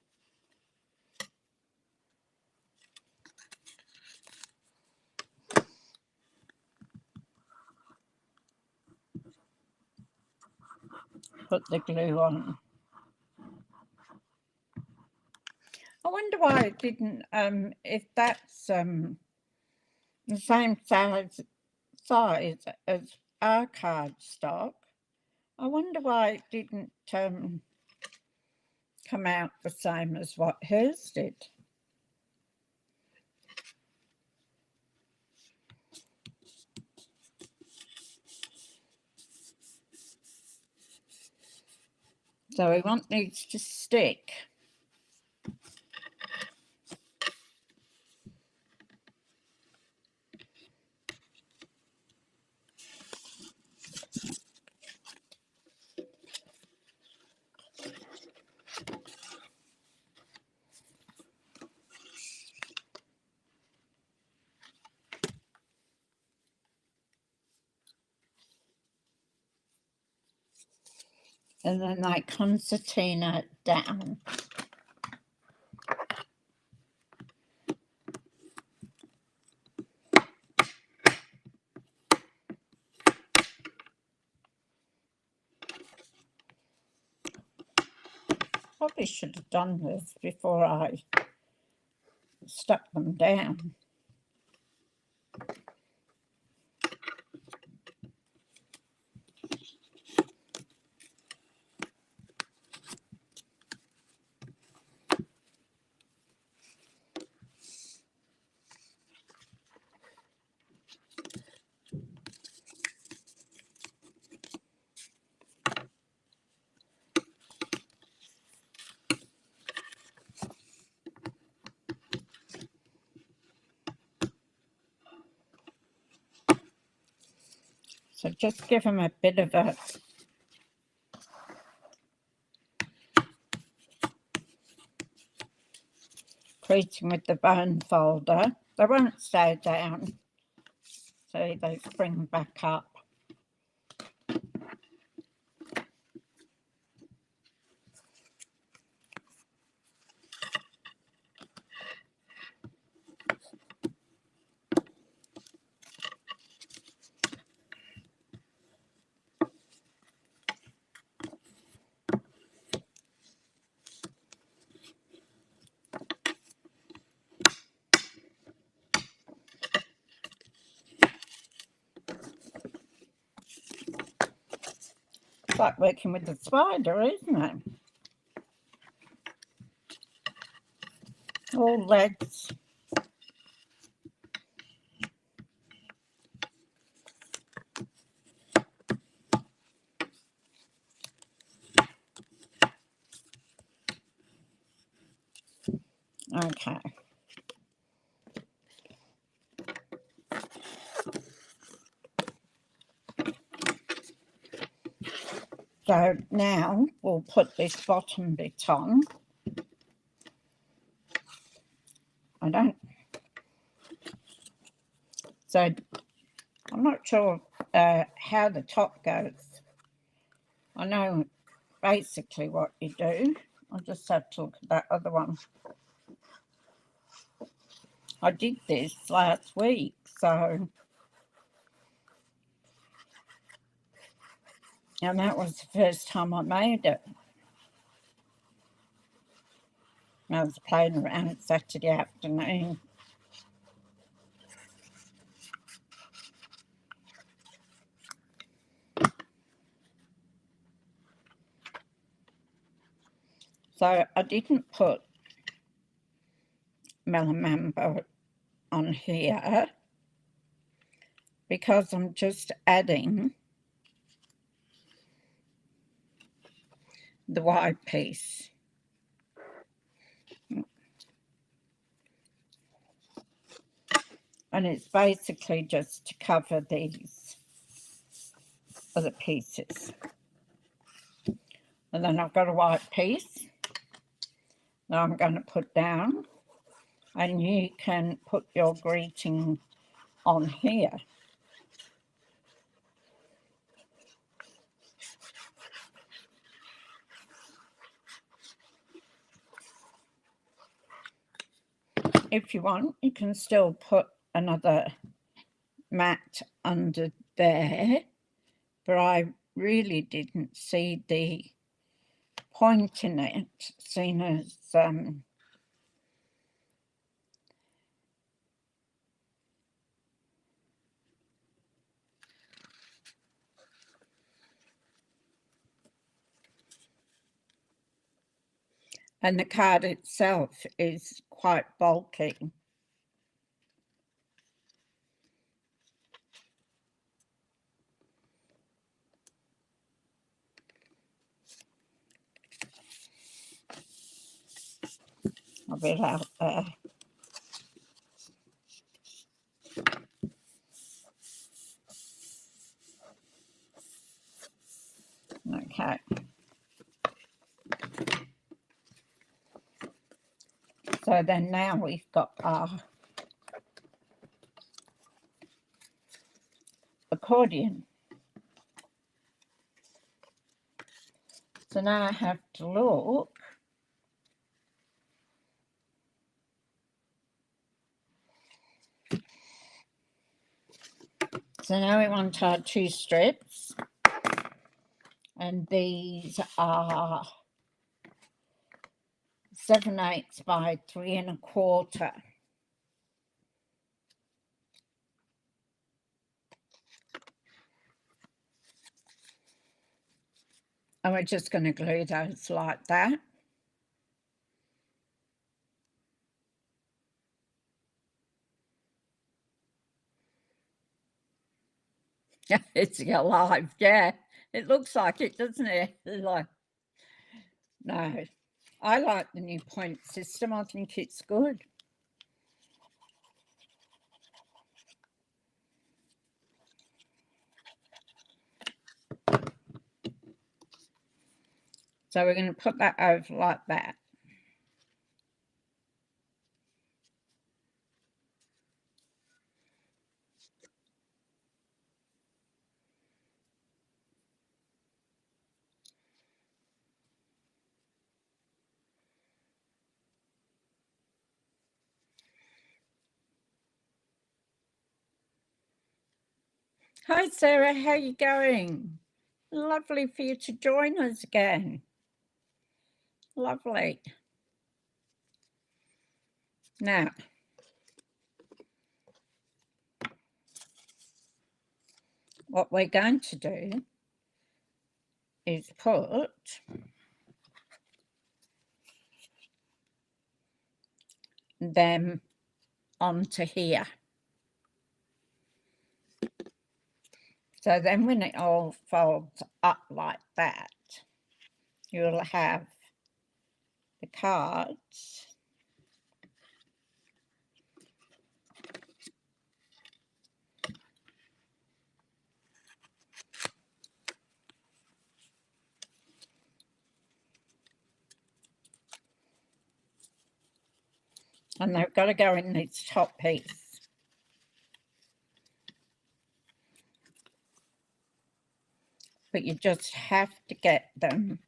Put the glue on. I wonder why it didn't, if that's the same size as our cardstock, I wonder why it didn't come out the same as what hers did. So we want these to stick. And then like concertina down. Probably should have done this before I stuck them down. So just give them a bit of a creasing with the bone folder. They won't stay down, so they spring back up. It's like working with a spider, isn't it? All legs. Okay. So now we'll put this bottom bit on. So I'm not sure how the top goes. I know basically what you do. I'll just have to look at that other one. I did this last week, so, and that was the first time I made it. I was playing around Saturday afternoon. So I didn't put Melon Mambo on here because I'm just adding the white piece. And it's basically just to cover these other pieces. And then I've got a white piece that I'm going to put down. And you can put your greeting on here. If you want, you can still put another mat under there, but I really didn't see the point in it, seeing as and the card itself is quite bulky. of it out there. Okay. So then now we've got our accordion. So now I have to look. So now we want our 2 strips, and these are 7/8 by 3 1/4. And we're just going to glue those like that. It's alive, yeah. It looks like it, doesn't it? Like, no, I like the new point system. I think it's good. So we're going to put that over like that. Hi Sarah, how you going? Lovely for you to join us again. Lovely. Now, what we're going to do is put them onto here. So then when it all folds up like that, you'll have the cards and they've got to go in this top piece. But you just have to get them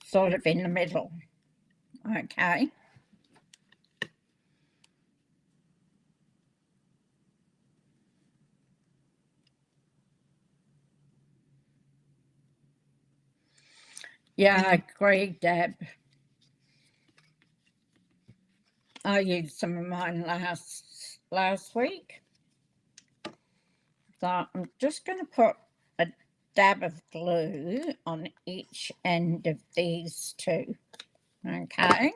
sort of in the middle, okay? Yeah, I agree, Deb. I used some of mine last week. So I'm just going to put a dab of glue on each end of these 2, okay?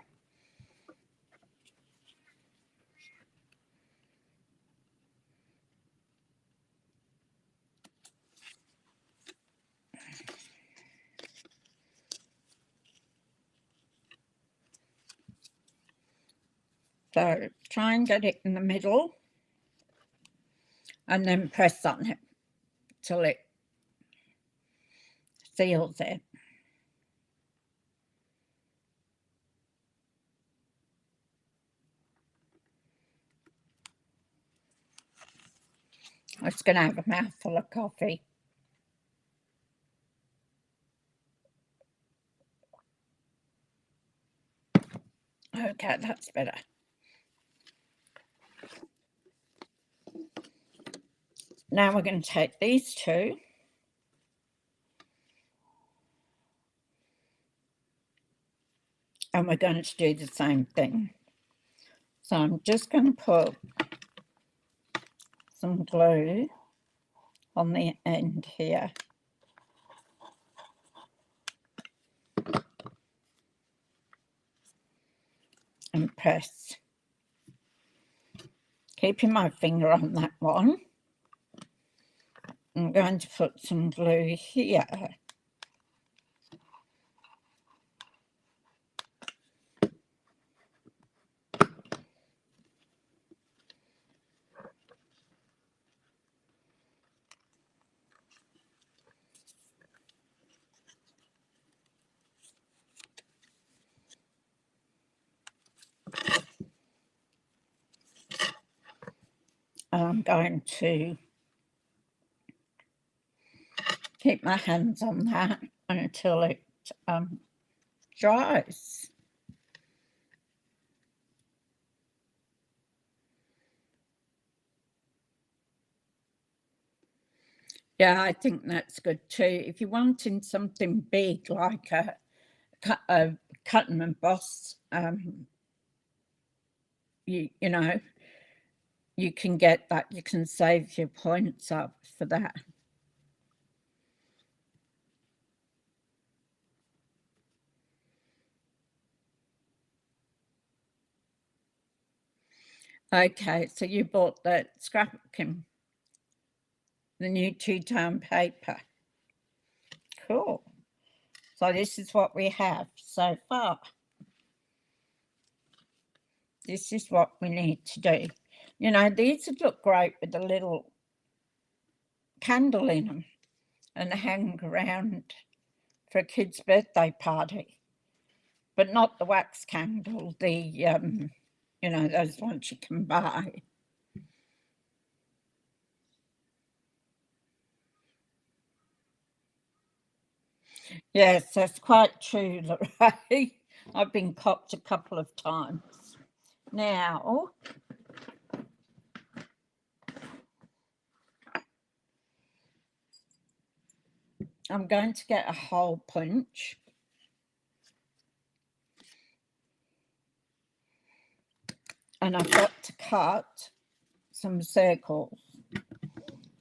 So try and get it in the middle and then press on it till it seals it. I'm just going to have a mouthful of coffee. Okay, that's better. Now we're going to take these 2 and we're going to do the same thing. So I'm just going to put some glue on the end here. press. Keeping my finger on that one. I'm going to put some glue here. I'm going to keep my hands on that until it dries. Yeah, I think that's good too. If you're wanting something big like a cut and emboss, you know, you can get that. You can save your points up for that. Okay, so you bought that scrapbooking, the new two-tone paper. Cool. So this is what we have so far. This is what we need to do. You know, these would look great with a little candle in them and hang around for a kid's birthday party. But not the wax candle, the, you know, those ones you can buy. Yes, that's quite true, Lorraine. I've been copped a couple of times. Now, I'm going to get a hole punch. And I've got to cut some circles.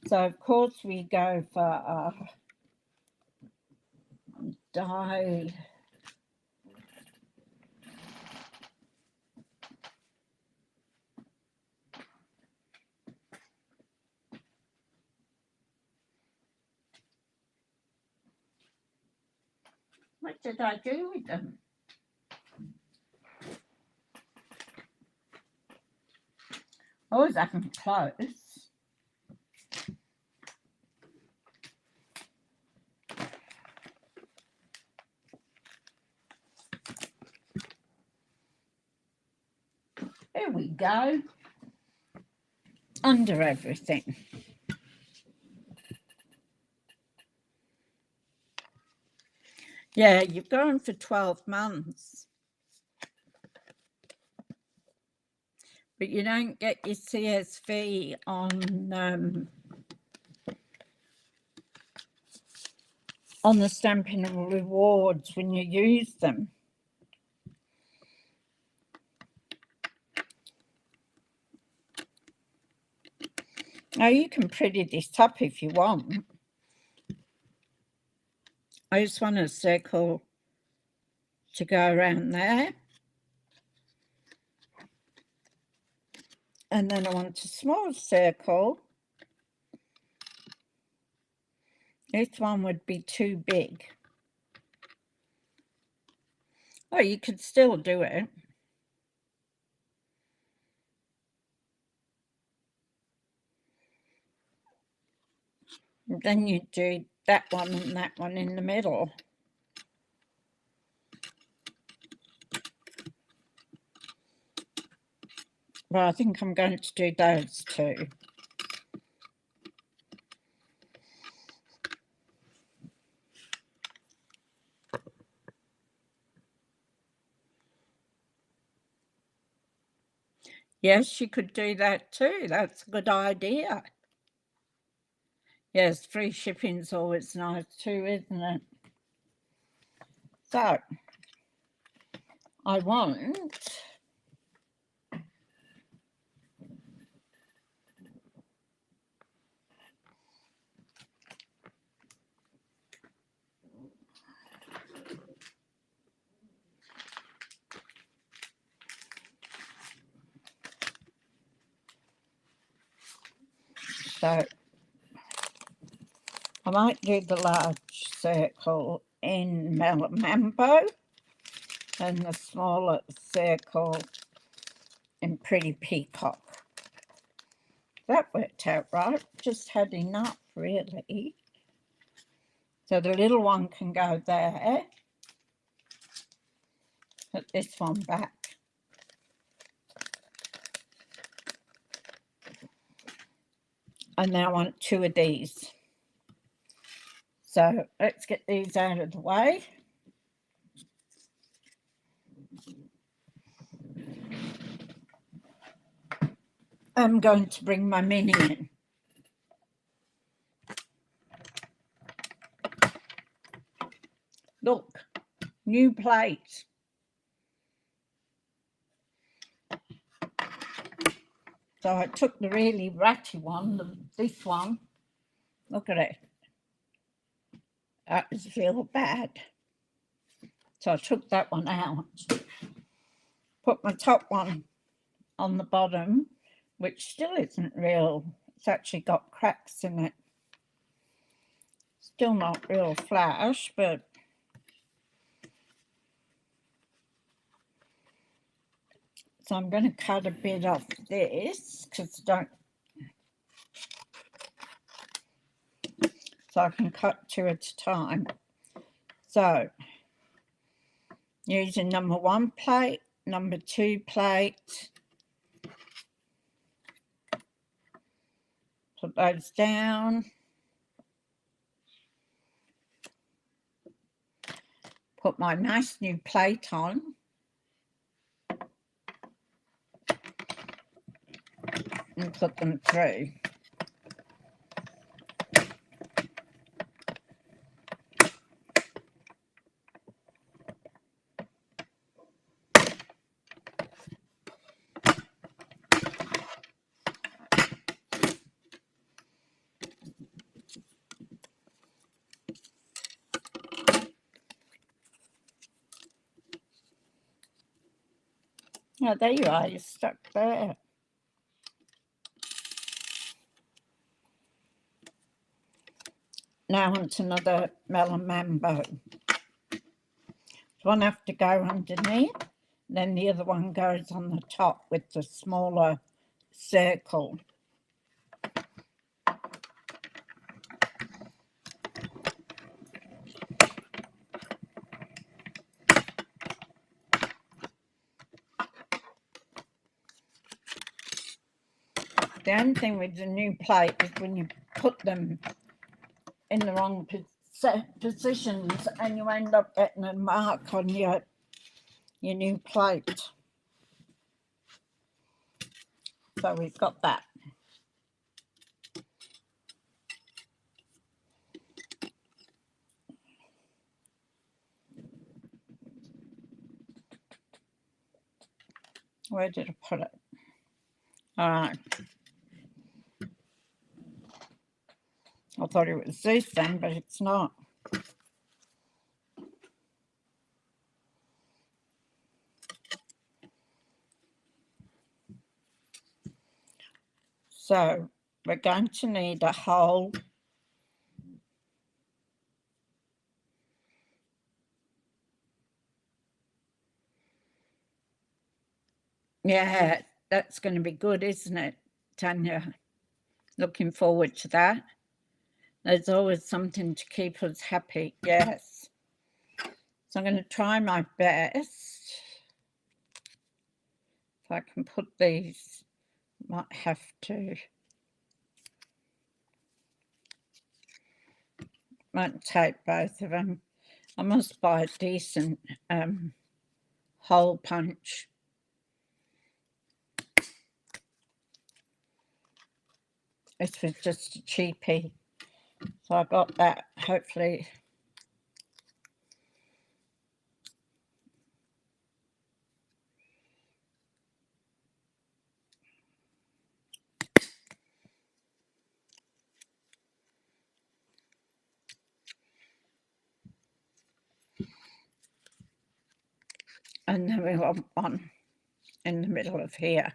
So, of course, we go for a die. What did I do with them? I was having close. There we go. Under everything. Yeah, you've gone for 12 months. But you don't get your CSV on the Stampin' rewards when you use them. Now you can pretty this up if you want. I just want a circle to go around there. And then I want a small circle. This one would be too big. Oh, you could still do it. And then you do that one and that one in the middle. Well, I think I'm going to do those two. Yes, you could do that too. That's a good idea. Yes, free shipping's always nice too, isn't it? So, I want So I might do the large circle in Melon Mambo and the smaller circle in Pretty Peacock. That worked out right, just had enough really. So the little one can go there. Put this one back. And now I want 2 of these. So let's get these out of the way. I'm going to bring my mini in. Look, new plate. So I took the really ratty one, this one. Look at it. That was real bad. So I took that one out. Put my top one on the bottom, which still isn't real. It's actually got cracks in it. Still not real flash, but so I'm going to cut a bit off this because I don't. So I can cut 2 at a time. So using number 1 plate, number 2 plate. Put those down. Put my nice new plate on. And put them through. Oh, there you are, you're stuck there. Now onto another Melon Mambo. One have to go underneath, then the other one goes on the top with the smaller circle. The only thing with the new plate is when you put them in the wrong positions and you end up getting a mark on your new plate. So we've got that. Where did I put it? All right. I thought it was this then, but it's not. So we're going to need a hole. Yeah, that's going to be good, isn't it, Tanya? Looking forward to that. There's always something to keep us happy, yes. So I'm going to try my best. If I can put these, might have to. Might take both of them. I must buy a decent hole punch. This was just a cheapie. So I got that, hopefully. And then we want one in the middle of here.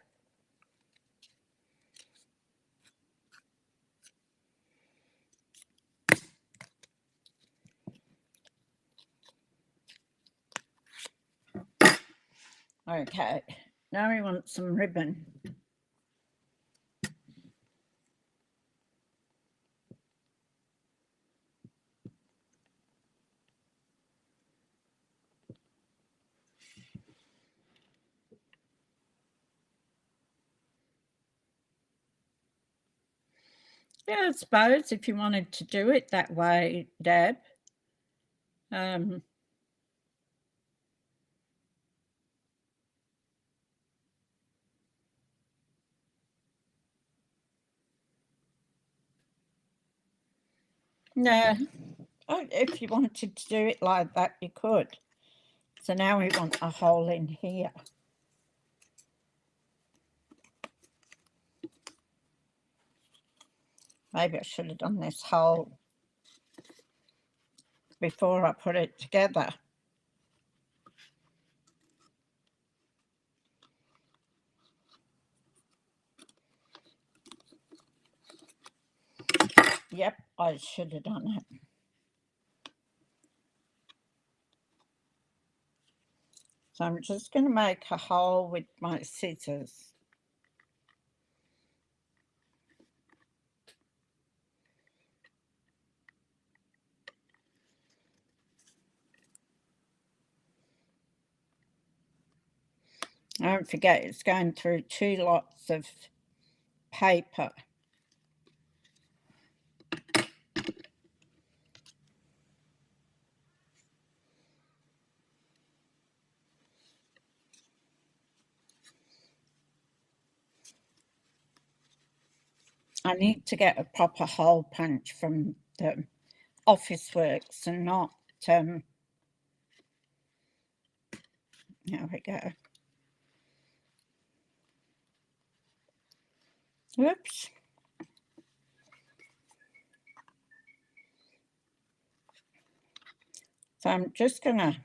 Okay, now we want some ribbon. Yeah, I suppose if you wanted to do it that way, Deb. Yeah, if you wanted to do it like that, you could. So now we want a hole in here. Maybe I should have done this hole before I put it together. Yep, I should have done it. So I'm just going to make a hole with my scissors. Don't forget, it's going through 2 lots of paper. I need to get a proper hole punch from the Office Works and not, there we go. Oops. So I'm just going to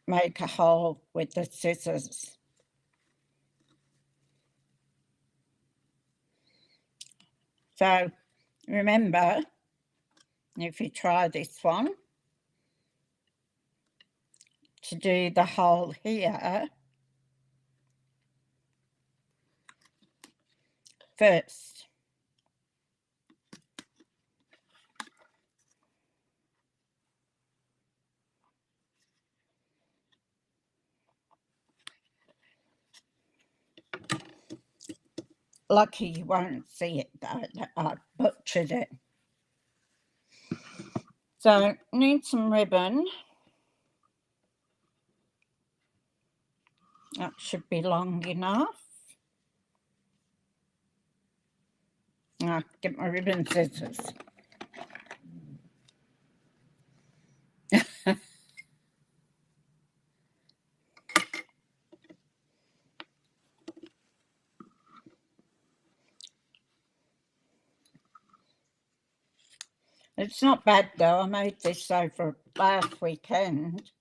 make a hole with the scissors. So remember, if you try this one, to do the hole here first. Lucky you won't see it though, that I butchered it. So need some ribbon. That should be long enough. I'll get my ribbon scissors. It's not bad though. I made this over last weekend.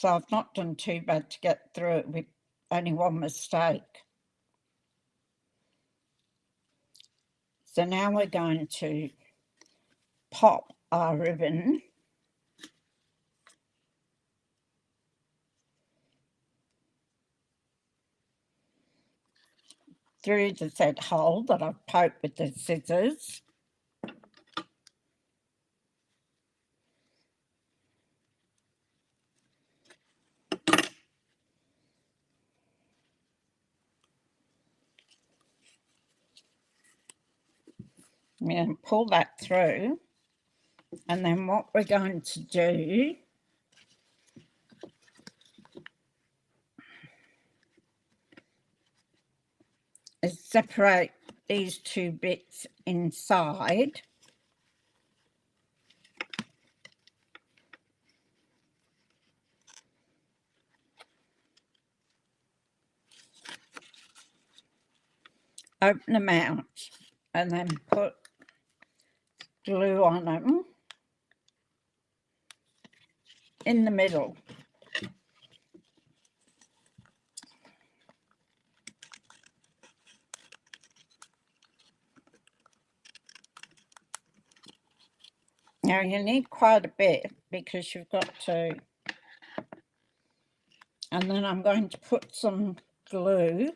So I've not done too bad to get through it with only one mistake. So now we're going to pop our ribbon through the said hole that I've poked with the scissors. I'm going to pull that through, and then what we're going to do is separate these 2 bits inside. Open them out and then put glue on them in the middle. Now you need quite a bit because you've got to, and then I'm going to put some glue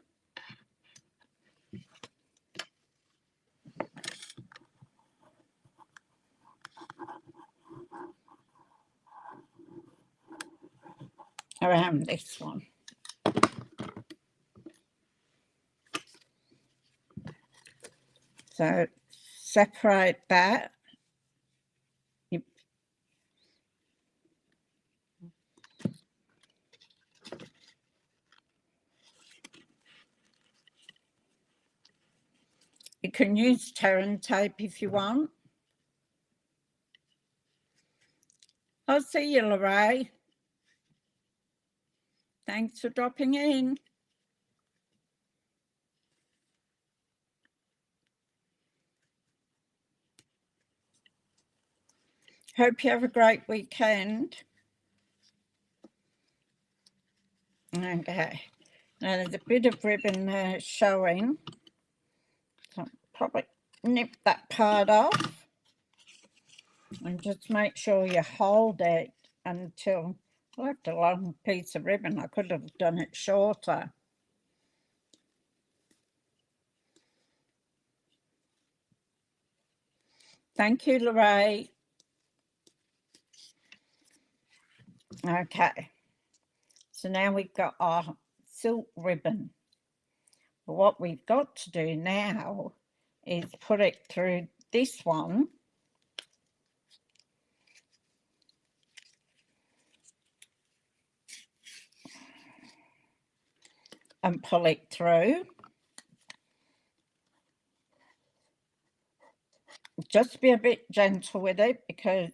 around this one. So separate that. You can use Terran tape if you want. I'll see you, Lorraine. Thanks for dropping in. Hope you have a great weekend. Okay. Now there's a bit of ribbon there showing. So I'll probably nip that part off. And just make sure you hold it until, I left a long piece of ribbon. I could have done it shorter. Thank you, Lorraine. Okay. So now we've got our silk ribbon. But what we've got to do now is put it through this one. And pull it through. Just be a bit gentle with it because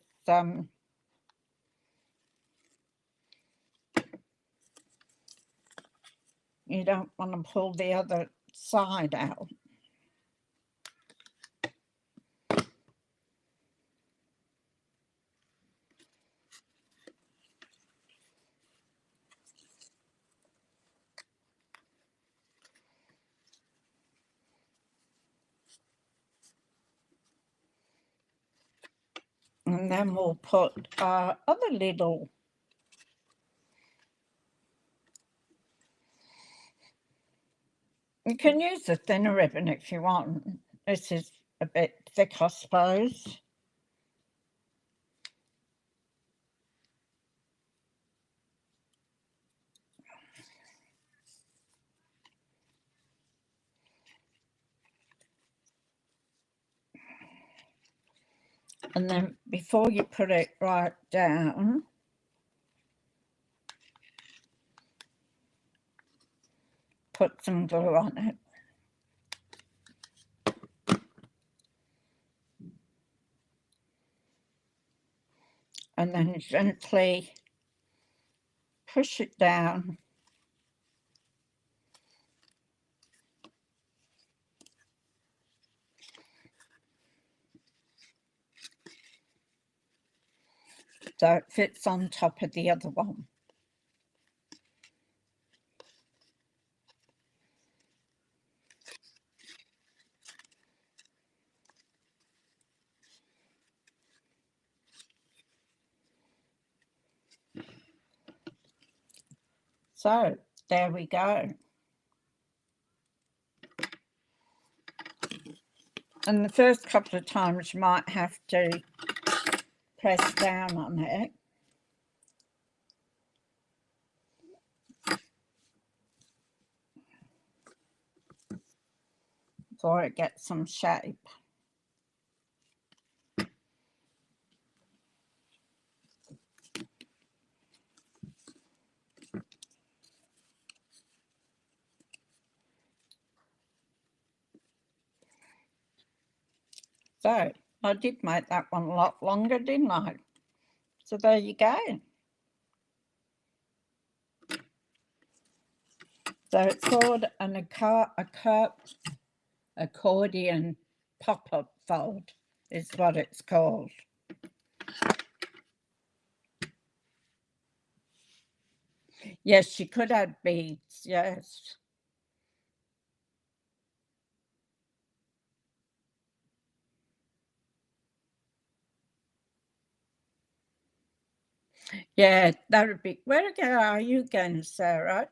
you don't want to pull the other side out. And then we'll put our other little you can use a thinner ribbon if you want. This is a bit thick, I suppose. And then before you put it right down, put some glue on it. And then gently push it down. So it fits on top of the other one. So there we go. And the first couple of times you might have to press down on it. For it gets some shape. So I did make that one a lot longer, didn't I? So there you go. So it's called an accordion pop-up fold is what it's called. Yes, you could add beads, yes. Yeah, that would be. Where again are you again, Sarah?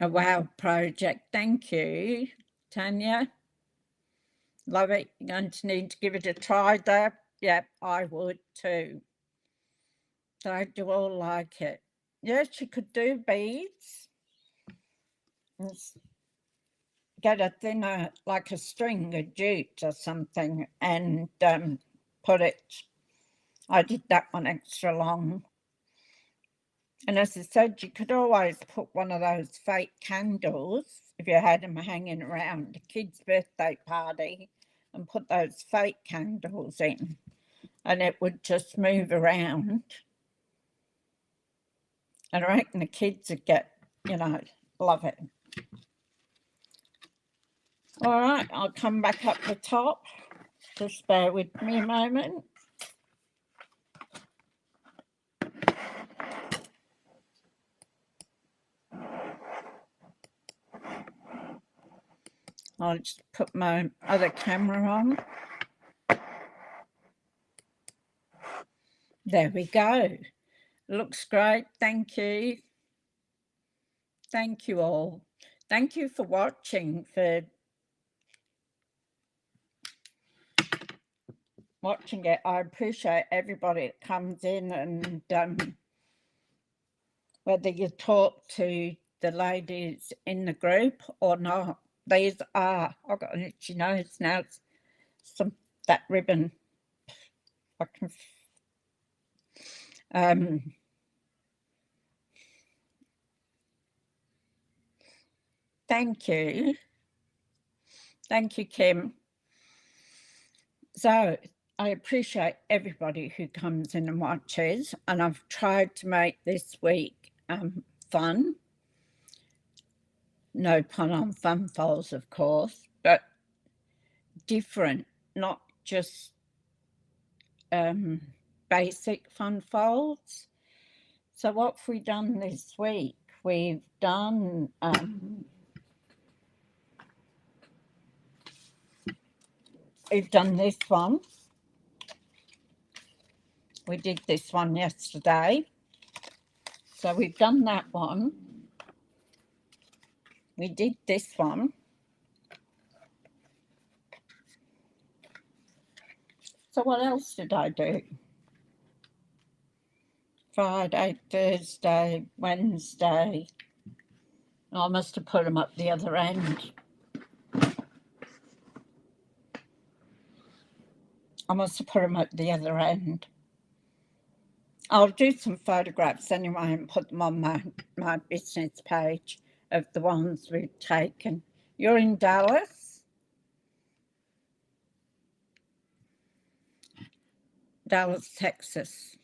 A wow project. Thank you, Tanya. Love it. You're going to need to give it a try there. Yep, I would too. I do all like it. Yes, you could do beads. Get a thinner, like a string, a jute or something, and put it. I did that one extra long. And as I said, you could always put one of those fake candles if you had them hanging around a kid's birthday party and put those fake candles in, and it would just move around. And I reckon the kids would get, love it. All right, I'll come back up the top. Just bear with me a moment. I'll just put my other camera on. There we go. Looks great. Thank you. Thank you all. Thank you for watching, it. I appreciate everybody that comes in, and whether you talk to the ladies in the group or not. These are, I've got an itchy nose now. It's that ribbon. I can, thank you. Thank you, Kim. So I appreciate everybody who comes in and watches, and I've tried to make this week fun. No pun on fun folds, of course, but different, not just basic fun folds. So what have we done this week? We've done this one. We did this one yesterday. So we've done that one. We did this one. So what else did I do? Friday, Thursday, Wednesday. Oh, I must have put them up the other end. I'll do some photographs anyway and put them on my business page of the ones we've taken. You're in Dallas? Dallas, Texas.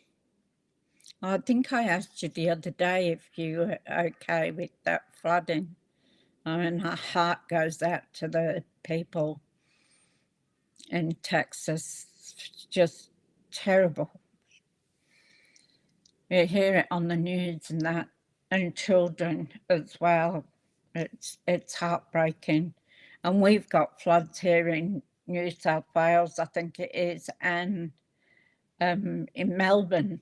I think I asked you the other day if you were okay with that flooding. I mean, my heart goes out to the people in Texas. It's just terrible. You hear it on the news and that, and children as well. It's heartbreaking. And we've got floods here in New South Wales, I think it is, and in Melbourne.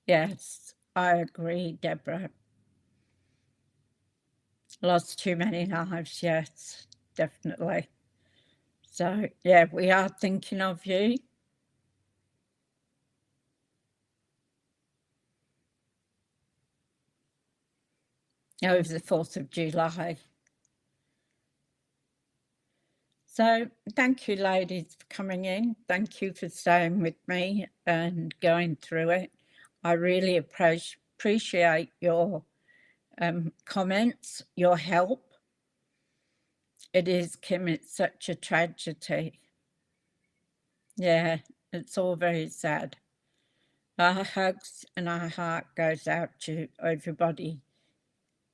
Yes, I agree, Deborah. Lost too many lives, yes, definitely. So, yeah, we are thinking of you. Over the 4th of July. So thank you, ladies, for coming in. Thank you for staying with me and going through it. I really appreciate your comments, your help. It is, Kim, it's such a tragedy. Yeah, it's all very sad. Our hugs and our heart goes out to everybody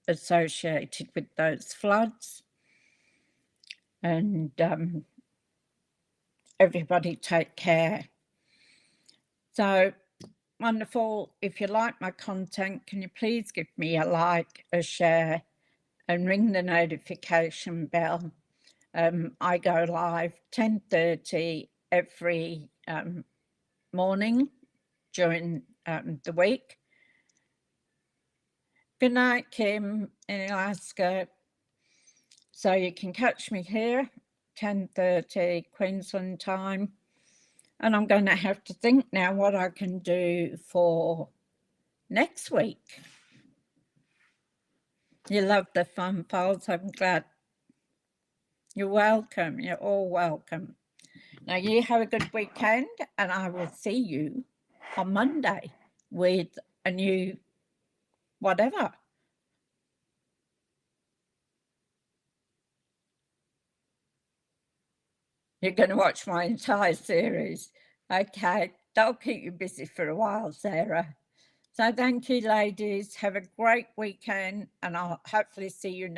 associated with those floods. And everybody take care. So Wonderful. If you like my content, can you please give me a like, a share, and ring the notification bell? I go live 10:30 every morning during the week. Good night, Kim in Alaska. So you can catch me here, 10:30 Queensland time. And I'm going to have to think now what I can do for next week. You love the fun files. I'm glad. You're welcome. You're all welcome. Now, you have a good weekend, and I will see you on Monday with a new whatever. You're going to watch my entire series. Okay, that'll keep you busy for a while, Sarah. So thank you, ladies. Have a great weekend, and I'll hopefully see you next